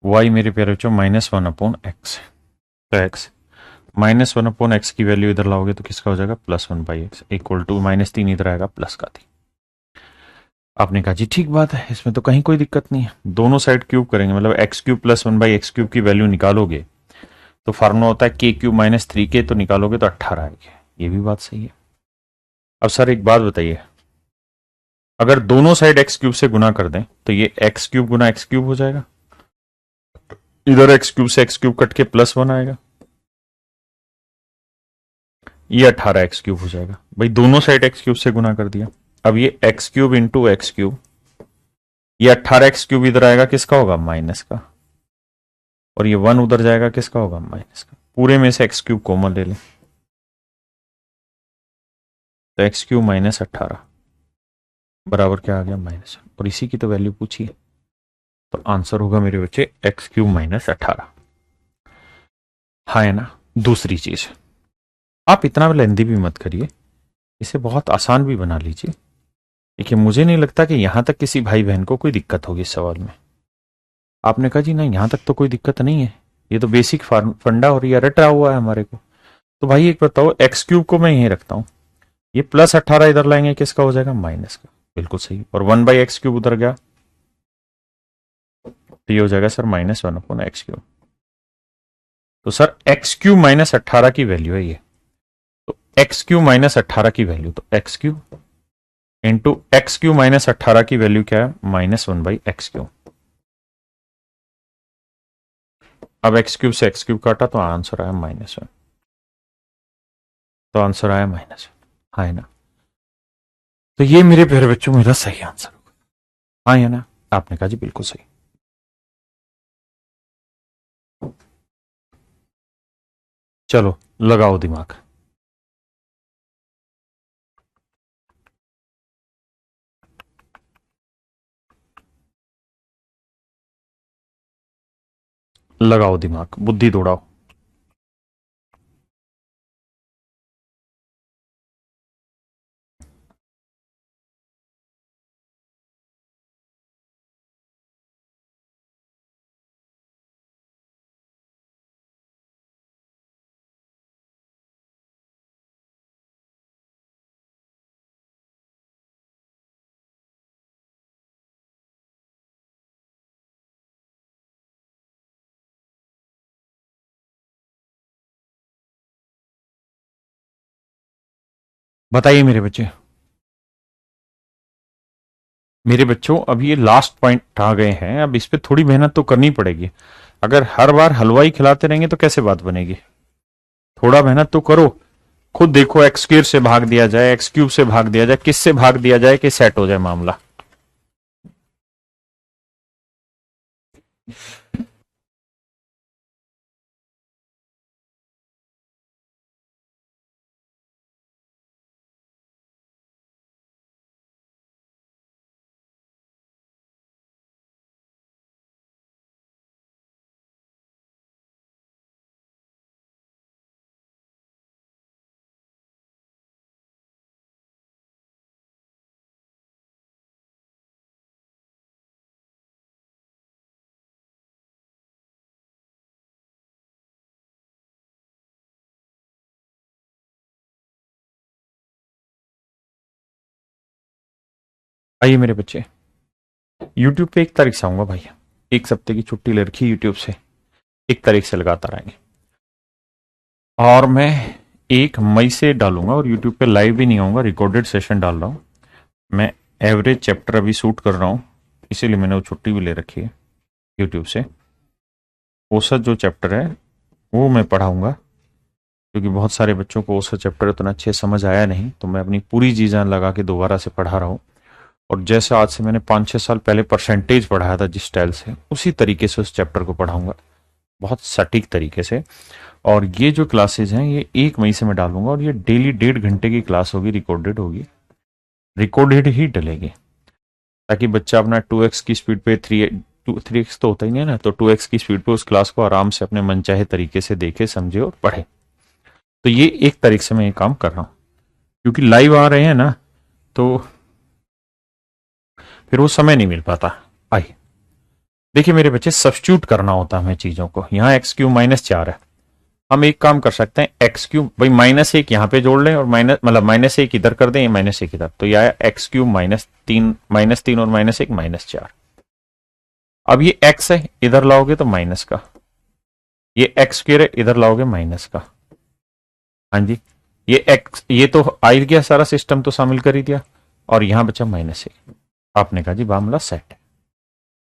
वो आई मेरे प्यारे बच्चों -1/x। तो x -1/x की वैल्यू इधर लाओगे तो किसका हो जाएगा +1/x इक्वल टू -3 इधर आएगा प्लस का 3। आपने कहा जी ठीक बात है, इसमें तो कहीं कोई दिक्कत नहीं है, दोनों साइड क्यूब करेंगे मतलब x³ + 1/x³ की वैल्यू निकालोगे तो फार्मूला होता है k³ - 3k, तो निकालोगे तो 18 आएगी। ये भी बात सही है। अब सर एक बात बताइए, अगर दोनों साइड x³ से गुना कर दें तो ये x³ गुना x³ हो जाएगा, इधर x³ से x³ कट के +1 आएगा, ये 18x³ हो जाएगा। भाई दोनों साइड x³ से गुना कर दिया, अब ये x³ इंटू x³, ये 18x³ इधर आएगा किसका होगा माइनस का, और ये 1 उधर जाएगा किसका होगा माइनस का। पूरे में से x³ कॉमन ले लें तो x³ - 18 बराबर क्या आ गया -1, और इसी की तो वैल्यू पूछी है, तो आंसर होगा मेरे बच्चे x³ - 18। हाँ है ना। दूसरी चीज, आप इतना लेंदी भी मत करिए, इसे बहुत आसान भी बना लीजिए। देखिए मुझे नहीं लगता कि यहां तक किसी भाई बहन को कोई दिक्कत होगी इस सवाल में। आपने कहा जी नहीं यहां तक तो कोई दिक्कत नहीं है, ये तो बेसिक फंडा और ये रटा हुआ है हमारे को। तो भाई एक बताओ, x³ को मैं यहीं रखता हूं, ये +18 इधर लाएंगे किसका हो जाएगा माइनस का, बिल्कुल सही। और 1/x³ उधर गया तो ये हो जाएगा सर -1/x³। तो सर x³ - 18 की वैल्यू है ये, तो x³ - 18 की वैल्यू तो x³ इंटू x³ - 18 की वैल्यू क्या है -1/x³। अब x³ से x³ काटा तो आंसर आया -1, तो आंसर आया -1। हाँ है ना। तो ये मेरे प्यारे बच्चों मेरा सही आंसर होगा। हाँ है ना। आपने कहा जी बिल्कुल सही। चलो लगाओ दिमाग। लगाओ दिमाग, बुद्धि दौड़ाओ। बताइए मेरे बच्चे। मेरे बच्चों अब ये लास्ट पॉइंट आ गए हैं, अब इस पे थोड़ी मेहनत तो करनी पड़ेगी। अगर हर बार हलवाई खिलाते रहेंगे तो कैसे बात बनेगी। थोड़ा मेहनत तो करो। खुद देखो, x² से भाग दिया जाए, x³ से भाग दिया जाए, किससे भाग दिया जाए कि सेट हो जाए मामला। आइए मेरे बच्चे, यूट्यूब पे 1 तारीख से आऊंगा भाई, 1 हफ्ते की छुट्टी ले रखी यूट्यूब से, 1 तारीख से लगातार आएंगे। और मैं 1 मई से डालूंगा, और यूट्यूब पे लाइव भी नहीं आऊंगा, रिकॉर्डेड सेशन डाल रहा हूँ। मैं एवरेज चैप्टर अभी शूट कर रहा हूँ, इसीलिए मैंने वो छुट्टी भी ले रखी है यूट्यूब से। औसत जो चैप्टर है वो मैं पढ़ाऊंगा, क्योंकि बहुत सारे बच्चों को औसत चैप्टर उतना अच्छे समझ आया नहीं, तो मैं अपनी पूरी जी जान लगा के दोबारा से पढ़ा रहा हूँ। और जैसे आज से मैंने 5-6 साल पहले परसेंटेज पढ़ाया था जिस स्टाइल से, उसी तरीके से उस चैप्टर को पढ़ाऊंगा, बहुत सटीक तरीके से। और ये जो क्लासेज हैं ये 1 मई से मैं डालूंगा, और ये डेली 1.5 घंटे की क्लास होगी, रिकॉर्डेड होगी, रिकॉर्डेड ही डलेगी, ताकि बच्चा अपना 2x की स्पीड पे 3x तो होता ही नहीं है ना, तो 2x की स्पीड पे उस क्लास को आराम से अपने मनचाहे तरीके से देखे, समझे और पढ़े। तो ये 1 तारीख से मैं ये काम कर रहा हूँ, क्योंकि लाइव आ रहे हैं ना, तो फिर वो समय नहीं मिल पाता। आइए देखिए मेरे बच्चे, सब्स्टिट्यूट करना होता है हमें चीजों को। यहाँ एक्स क्यूब माइनस 4 है, हम एक काम कर सकते हैं, एक्स क्यूब भाई माइनस 1 यहाँ पे जोड़ लें और माइनस मतलब -1 इधर कर दें, -1 इधर, तो यह आया एक्स क्यूब -3 और -1 -4। अब ये एक्स है, इधर लाओगे तो माइनस का, ये एक्स स्क्वायर है, इधर लाओगे माइनस का। हाँ जी, ये एक्स, ये तो आ ही गया, सारा सिस्टम तो शामिल कर ही दिया, और यहां बचा -1। आपने कहा जी मामला सेट है।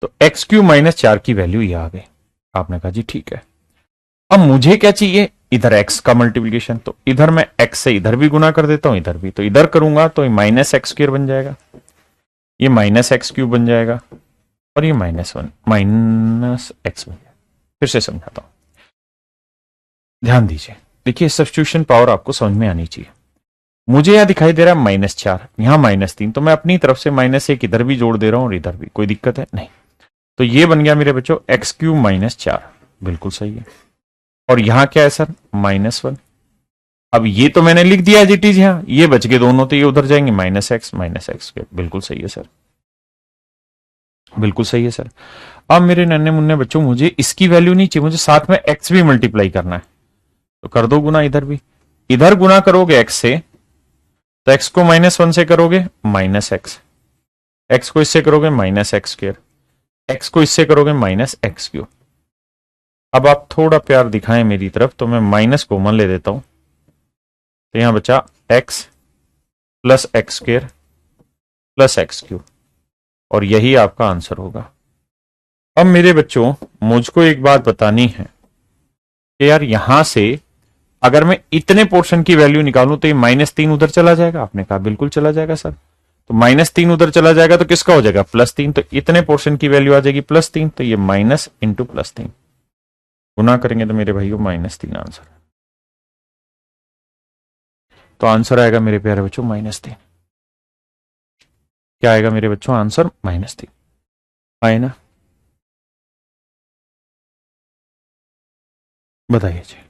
तो एक्स क्यूब -4 की वैल्यू ये आ गई। आपने कहा जी ठीक है। अब मुझे क्या चाहिए, इधर x का मल्टीप्लीकेशन, तो इधर मैं x से इधर भी गुना कर देता हूं, इधर भी, तो इधर करूंगा तो -x² बन जाएगा, ये -x³ बन जाएगा, और ये -1 -x बन जाएगा। फिर से समझाता हूं, ध्यान दीजिए। देखिए सब्स्टिट्यूशन पावर आपको समझ में आनी चाहिए। मुझे यहां दिखाई दे रहा है -4, यहां -3, तो मैं अपनी तरफ से -1 इधर भी जोड़ दे रहा हूं और इधर भी, कोई दिक्कत है नहीं। तो ये बन गया मेरे बच्चों x³ -4, बिल्कुल सही है। और यहां क्या है सर, -1। अब ये तो मैंने लिख दिया एज इट इज, यहां ये बच गए दोनों, तो ये उधर जाएंगे, -x, बिल्कुल सही है सर, बिल्कुल सही है सर। अब मेरे नन्हे मुन्ने बच्चों, मुझे इसकी वैल्यू नहीं चाहिए, मुझे साथ में x भी मल्टीप्लाई करना है, तो कर दो गुना इधर भी। इधर गुना करोगे x से, तो x को -1 से करोगे -x, x को इससे करोगे -x², x को इससे करोगे -x³। अब आप थोड़ा प्यार दिखाएं मेरी तरफ, तो मैं माइनस कॉमन ले देता हूं, तो यहां बचा x plus x² plus x³, और यही आपका आंसर होगा। अब मेरे बच्चों, मुझको एक बात बतानी है कि यार यहां से अगर मैं इतने पोर्शन की वैल्यू निकालूं तो ये -3 उधर चला जाएगा। आपने कहा बिल्कुल चला जाएगा सर, तो -3 उधर चला जाएगा तो किसका हो जाएगा, +3, तो इतने पोर्शन की वैल्यू आ जाएगी +3, तो ये माइनस इंटू +3 गुना करेंगे तो मेरे भाइयों -3 आंसर। तो आंसर आएगा मेरे प्यारे बच्चों -3। क्या आएगा मेरे बच्चों आंसर, -3 आए ना, बताइए जी।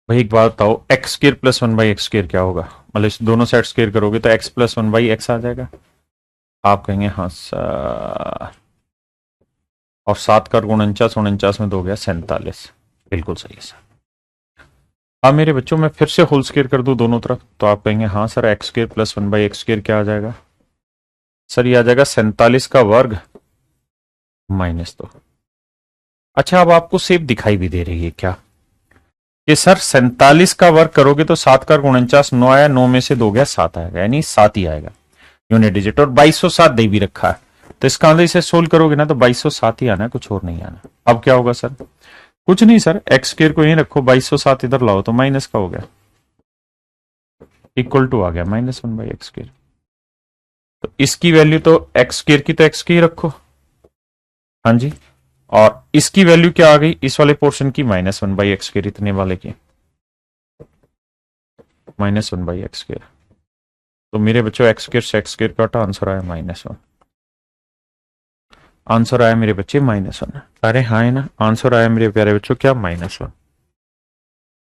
भाई एक बात बताओ, x² + 1/x² क्या होगा, मतलब इस दोनों साइड स्क्वेयर करोगे तो x + 1/x आ जाएगा। आप कहेंगे हाँ सर, और 7 का 49, 49 में 2 गया 47, बिल्कुल सही है सर। अब मेरे बच्चों मैं फिर से होल स्क्वेयर कर दूं दोनों तरफ, तो आप कहेंगे हाँ सर, x² + 1/x² क्या आ जाएगा सर, ये आ जाएगा 47 का वर्ग -2। अच्छा, अब आपको सेप दिखाई भी दे रही है क्या, कि सर 47 का वर्ग करोगे तो 7 का 49, 9 आया, 9 में से 2 गया 7 आएगा, यानी 7 ही आएगा यूनिट डिजिट, और 2207 दे भी रखा है, तो इसका अंदर इसे सोल्व करोगे ना तो 2207 ही आना है, कुछ और नहीं आना। अब क्या होगा सर, कुछ नहीं सर, x² को यहीं रखो, 2207 इधर लाओ तो माइनस का हो गया, इक्वल टू आ गया -1/x²। तो इसकी वैल्यू तो x² की तो x की ही रखो, हाँ जी, और इसकी वैल्यू क्या आ गई, इस वाले पोर्शन की -1/x², इतने वाले की -1/x²। तो मेरे बच्चों x² से x² काटा, आंसर आया -1। आंसर आया मेरे बच्चे -1। अरे हाँ है ना, आंसर आया मेरे प्यारे बच्चों क्या, -1।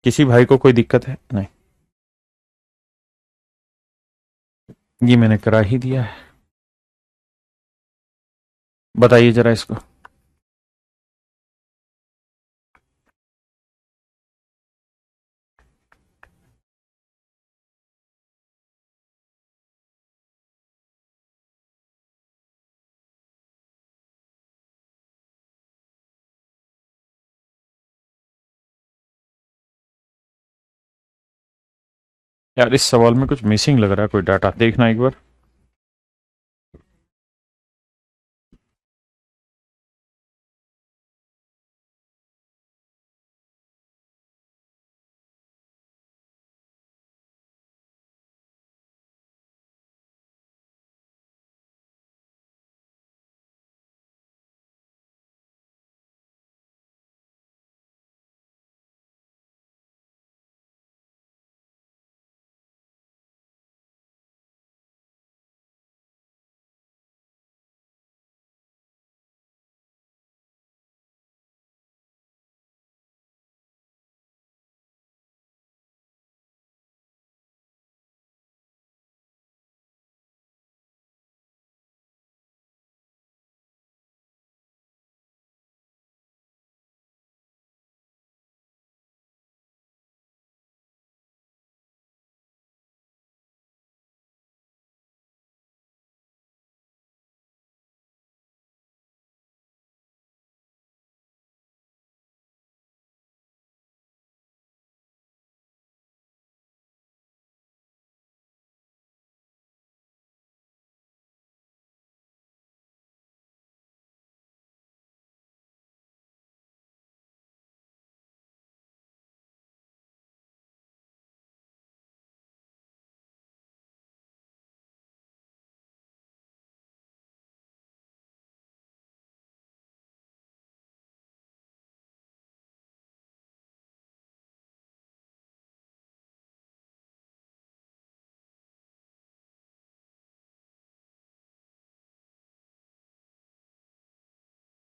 किसी भाई को कोई दिक्कत है, नहीं, ये मैंने करा ही दिया है। बताइए जरा इसको। यार इस सवाल में कुछ मिसिंग लग रहा है, कोई डाटा देखना एक बार।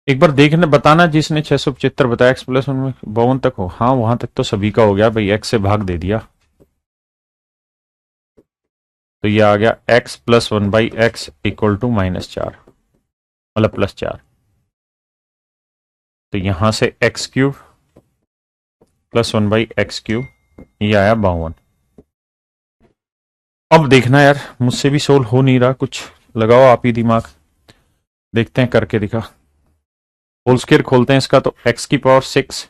एक बार देखने बताना, जिसने 675 बताया एक्स प्लस वन में 52 तक हो, हाँ वहां तक तो सभी का हो गया भाई, एक्स से भाग दे दिया तो ये आ गया x plus one by x equal to -4, मतलब +4। तो यहां से x cube plus one by x cube, ये आया 52। अब देखना यार, मुझसे भी सोल्व हो नहीं रहा, कुछ लगाओ आप ही दिमाग, देखते हैं करके दिखा। होल स्क्वायर खोलते हैं इसका, तो एक्स की पावर 6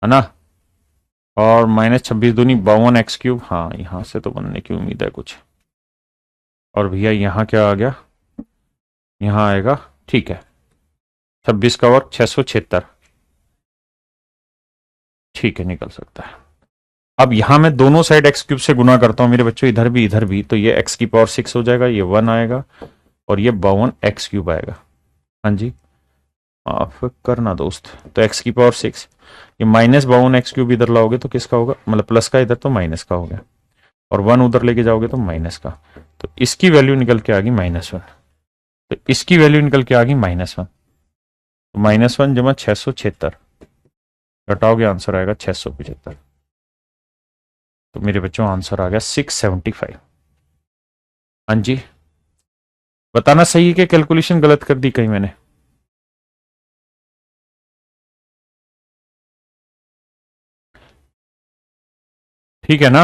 है ना, और -26 दूनी 52 एक्स क्यूब, हाँ यहां से तो बनने की उम्मीद है कुछ। और भैया यहाँ क्या आ गया, यहाँ आएगा, ठीक है, 26 का वर्ग 676, ठीक है निकल सकता है। अब यहां मैं दोनों साइड एक्स क्यूब से गुना करता हूं मेरे बच्चों, इधर भी, तो ये एक्स की पावर 6 हो जाएगा, ये 1 आएगा, और ये 52 एक्स क्यूब आएगा। हाँ जी, आप करना दोस्त। तो एक्स की पावर 6, ये -52 एक्स क्यूब इधर लाओगे तो किसका होगा, मतलब प्लस का, इधर तो माइनस का हो गया, और 1 उधर लेके जाओगे तो माइनस का। तो इसकी वैल्यू निकल के आ गई -1, तो इसकी वैल्यू निकल के आ गई -1। तो -1 जमा 676 घटाओगे, आंसर आएगा 675। तो मेरे बच्चों आंसर आ गया 675। हाँ जी, बताना सही है कि कैलकुलेशन गलत कर दी कहीं मैंने। ठीक है ना,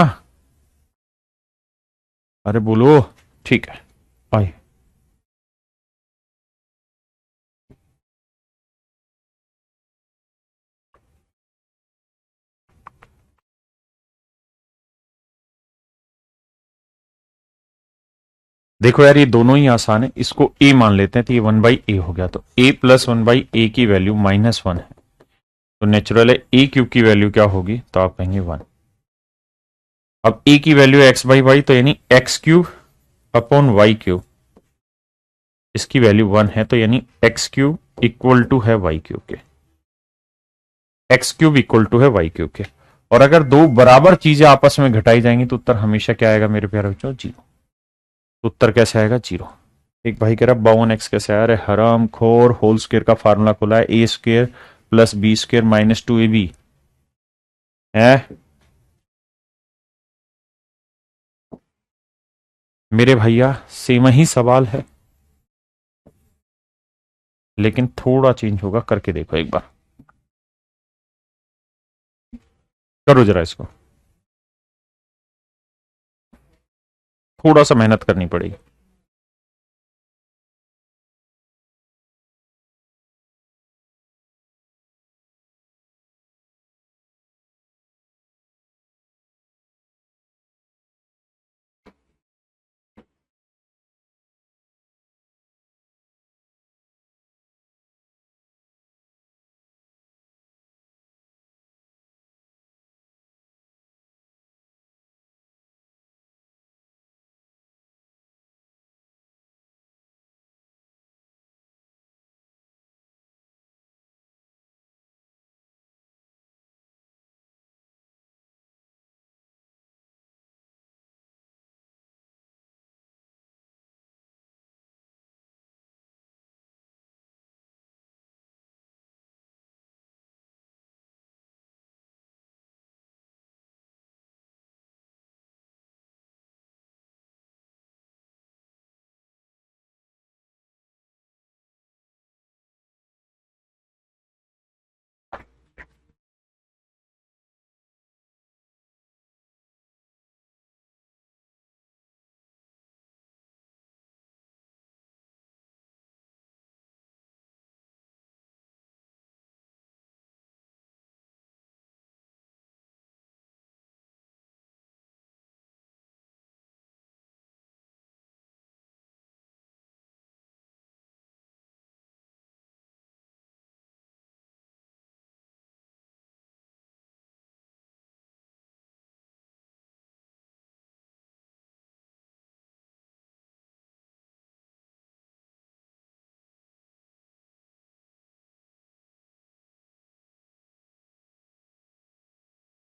अरे बोलो, ठीक है, बाय। देखो यार, ये दोनों ही आसान है, इसको ए मान लेते हैं, तो ये 1/a हो गया, तो a प्लस 1/a की वैल्यू -1 है, तो नेचुरल है ए क्यूब की वैल्यू क्या होगी, तो आप कहेंगे 1। अब ए की वैल्यू x/y, तो यानी x cube upon y cube, इसकी वैल्यू 1 है, तो यानी एक्स क्यूब इक्वल टू है वाई क्यूब के, एक्स क्यूब इक्वल टू है वाई क्यूब के। और अगर दो बराबर चीजें आपस में घटाई जाएंगी तो उत्तर हमेशा क्या आएगा मेरे प्यारे बच्चों, 0। तो उत्तर कैसे आएगा, 0। एक भाई कह रहा 52 कैसे आया, अरे हराम खोर, होल स्क्वायर का फार्मूला खुला है, a square plus b square -2ab है। मेरे भैया सेम ही सवाल है, लेकिन थोड़ा चेंज होगा, करके देखो एक बार, करो जरा इसको, थोड़ा सा मेहनत करनी पड़ेगी।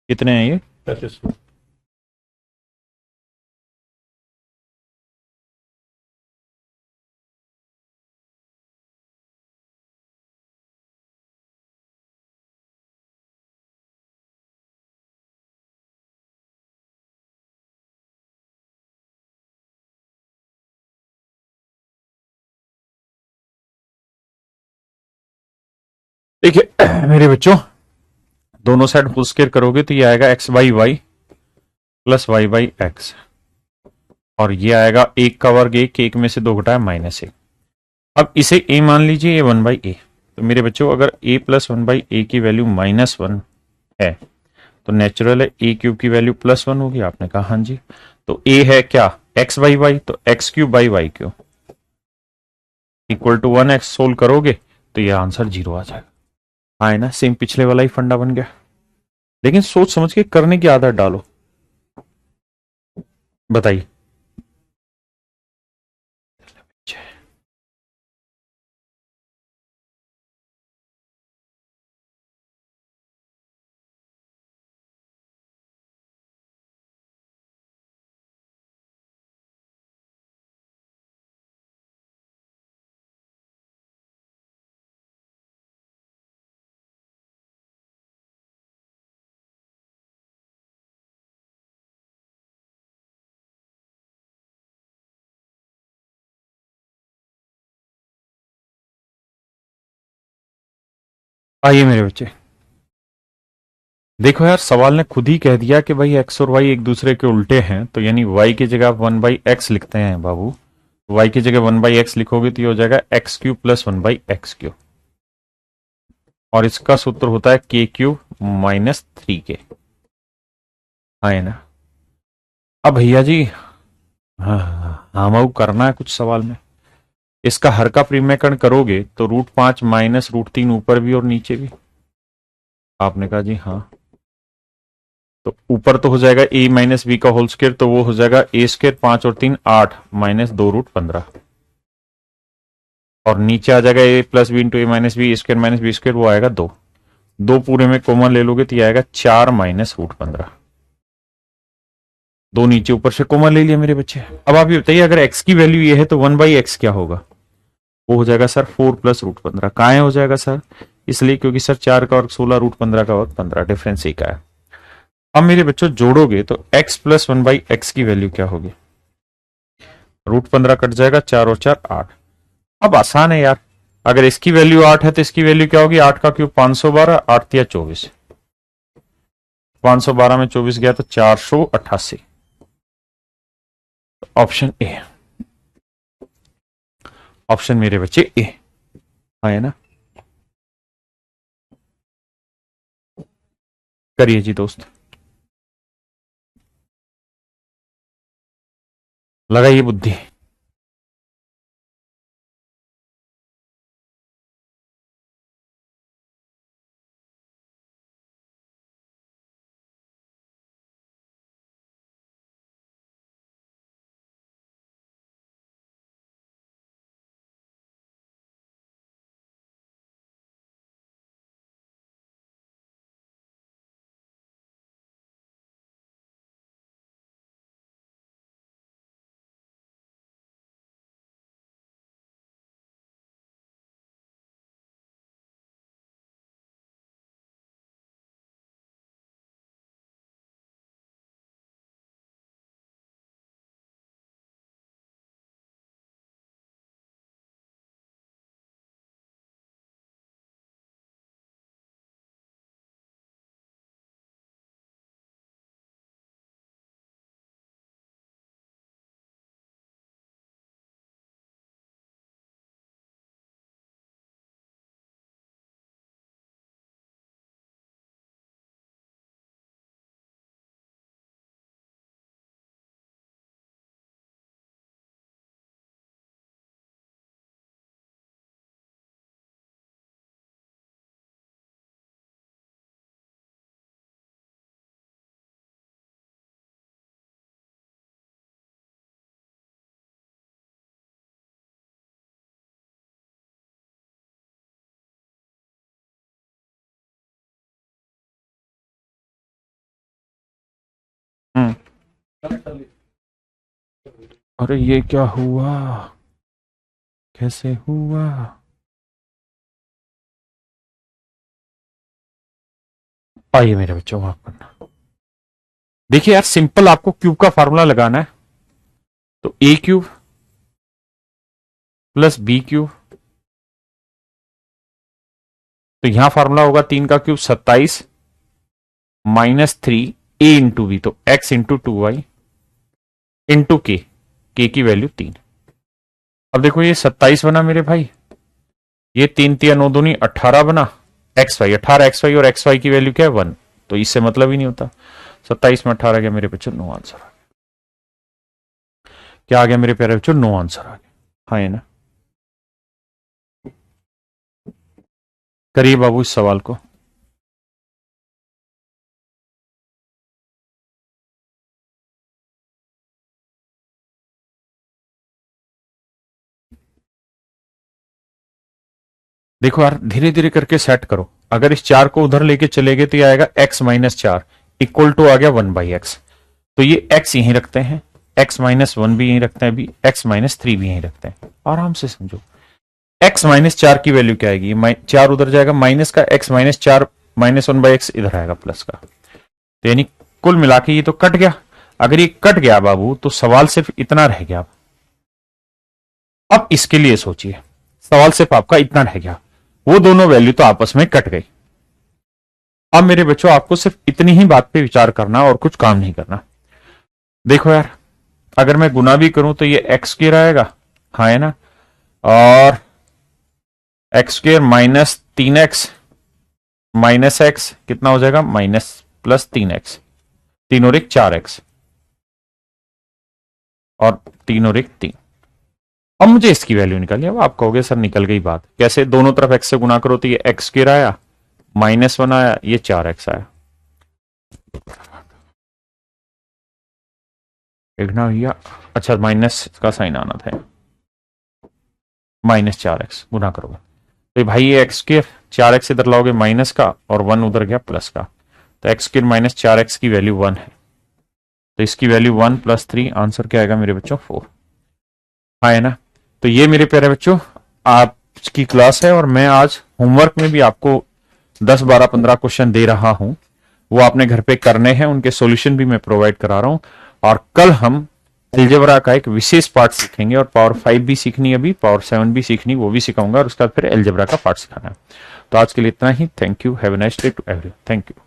कितने हैं ये? 35। देखिए मेरे बच्चों, दोनों साइड फुल स्क्वायर करोगे तो ये आएगा x by y plus y by x, और ये आएगा एक का वर्ग एक, एक में से दो घटाया माइनस एक। अब इसे ए मान लीजिए, ये वन बाई ए। तो मेरे बच्चों अगर ए प्लस वन बाई ए की वैल्यू -1 है तो नेचुरल है ए क्यूब की वैल्यू +1 होगी। आपने कहा हाँ जी। तो ए है क्या? एक्स बाई वाई, तो x cube by y cube equal to 1x। Solve करोगे तो ये आंसर 0 आ जाएगा। हाँ है ना, सेम पिछले वाला ही फंडा बन गया। लेकिन सोच समझ के करने की आदत डालो। बताइए। आइए मेरे बच्चे, देखो यार, सवाल ने खुद ही कह दिया कि भाई एक्स और वाई एक दूसरे के उल्टे हैं, तो यानी वाई की जगह आप 1/x लिखते हैं बाबू। वाई की जगह 1/x लिखोगे तो ये हो जाएगा x cube plus 1/x cube, और इसका सूत्र होता है के क्यूब -3k। हाँ है ना। अब भैया जी, हाँ हम करना है कुछ सवाल में। इसका हर का परिमेयकरण करोगे तो √5 माइनस √3 ऊपर भी और नीचे भी। आपने कहा जी हाँ। तो ऊपर तो हो जाएगा a माइनस बी का होल स्क्वायर, तो वो हो जाएगा a², 5 और 3 8 माइनस 2√15, और नीचे आ जाएगा a plus b into a minus b, a² minus b², वो आएगा 2। 2 पूरे में कॉमन ले लोगे तो ये आएगा 4 माइनस √15। दो नीचे ऊपर से कॉमन ले लिया मेरे बच्चे। अब आप ये बताइए, अगर x की वैल्यू ये है तो 1/x क्या होगा? वो हो जाएगा सर 4 प्लस √15। कहाँ हो जाएगा सर? इसलिए क्योंकि सर 4 का वर्ग 16, √15 का वर्ग 15, डिफरेंस एक है। अब मेरे बच्चों जोड़ोगे तो x प्लस 1/x की वैल्यू क्या होगी? √15 कट जाएगा, 4 और 4 8। अब आसान है यार, अगर इसकी वैल्यू 8 है तो इसकी वैल्यू क्या होगी? 8 का क्यूब 512, 8 या 24, 512 में 24 गया तो 488। ऑप्शन ए, ऑप्शन मेरे बच्चे ए। हाँ है ना। करिए जी दोस्त, लगाइए बुद्धि। अरे ये क्या हुआ, कैसे हुआ? आइए मेरे बच्चों, माफ करना। देखिए यार, सिंपल आपको क्यूब का फार्मूला लगाना है। तो ए क्यूब प्लस बी क्यूब, तो यहां फार्मूला होगा 3 का क्यूब 27 माइनस 3 ए इंटू बी, तो एक्स इंटू 2y इंटू के की वैल्यू 3। अब देखो ये 27 बना मेरे भाई, ये 3 3 9 दूनी 18 बना, एक्स वाई 18 एक्स वाई, और एक्स वाई की वैल्यू क्या है 1, तो इससे मतलब ही नहीं होता। 27 में 18 गया मेरे बच्चों, नो आंसर आ गया। क्या आ गया मेरे प्यारे बच्चों? नो आंसर आ गया। हाँ है ना? करिए बाबू इस सवाल को। देखो यार, धीरे धीरे करके सेट करो। अगर इस 4 को उधर लेके चले गए तो ये आएगा x माइनस 4 इक्वल टू आ गया 1/x। तो ये x यहीं रखते हैं, x माइनस 1 भी यहीं रखते हैं, अभी x माइनस 3 भी यहीं रखते हैं। आराम से समझो, x माइनस 4 की वैल्यू क्या आएगी? 4 उधर जाएगा माइनस का, x माइनस 4 माइनस 1/x इधर आएगा प्लस का। तो यानी कुल मिला के ये तो कट गया। अगर ये कट गया बाबू तो सवाल सिर्फ इतना रह गया। अब इसके लिए सोचिए, सवाल सिर्फ आपका इतना रह गया, वो दोनों वैल्यू तो आपस में कट गई। अब मेरे बच्चों आपको सिर्फ इतनी ही बात पे विचार करना और कुछ काम नहीं करना। देखो यार, अगर मैं गुना भी करूं तो ये एक्स स्क्वायर आएगा, हाँ है ना, और x square minus 3x minus x कितना हो जाएगा? माइनस प्लस 3x, 3 और 1 4x, और 3 और 1 3। अब मुझे इसकी वैल्यू निकालिए। अब आप कहोगे सर निकल गई बात, कैसे? दोनों तरफ x से गुना करो तो ये एक्स स्क्वायर आया, माइनस 1 आया, ये 4x आया। देखना भैया, अच्छा माइनस का साइन आना था, माइनस 4x गुना करोगे तो भाई ये एक्स स्क्वायर 4x इधर लाओगे माइनस का, और 1 उधर गया प्लस का, तो एक्स स्क्वायर माइनस 4x की वैल्यू 1 है, तो इसकी वैल्यू 1 प्लस 3, आंसर क्या आएगा मेरे बच्चों? 4। हाँ है ना? तो ये मेरे प्यारे बच्चों आपकी क्लास है, और मैं आज होमवर्क में भी आपको 10 12 15 क्वेश्चन दे रहा हूं, वो आपने घर पे करने हैं, उनके सॉल्यूशन भी मैं प्रोवाइड करा रहा हूं। और कल हम एल्जेब्रा का एक विशेष पार्ट सीखेंगे, और पावर 5 भी सीखनी, अभी पावर 7 भी सीखनी, वो भी सिखाऊंगा, और उसके बाद फिर एल्जेब्रा का पार्ट सिखाना है। तो आज के लिए इतना ही। Thank you, have a nice day to everyone. Thank you.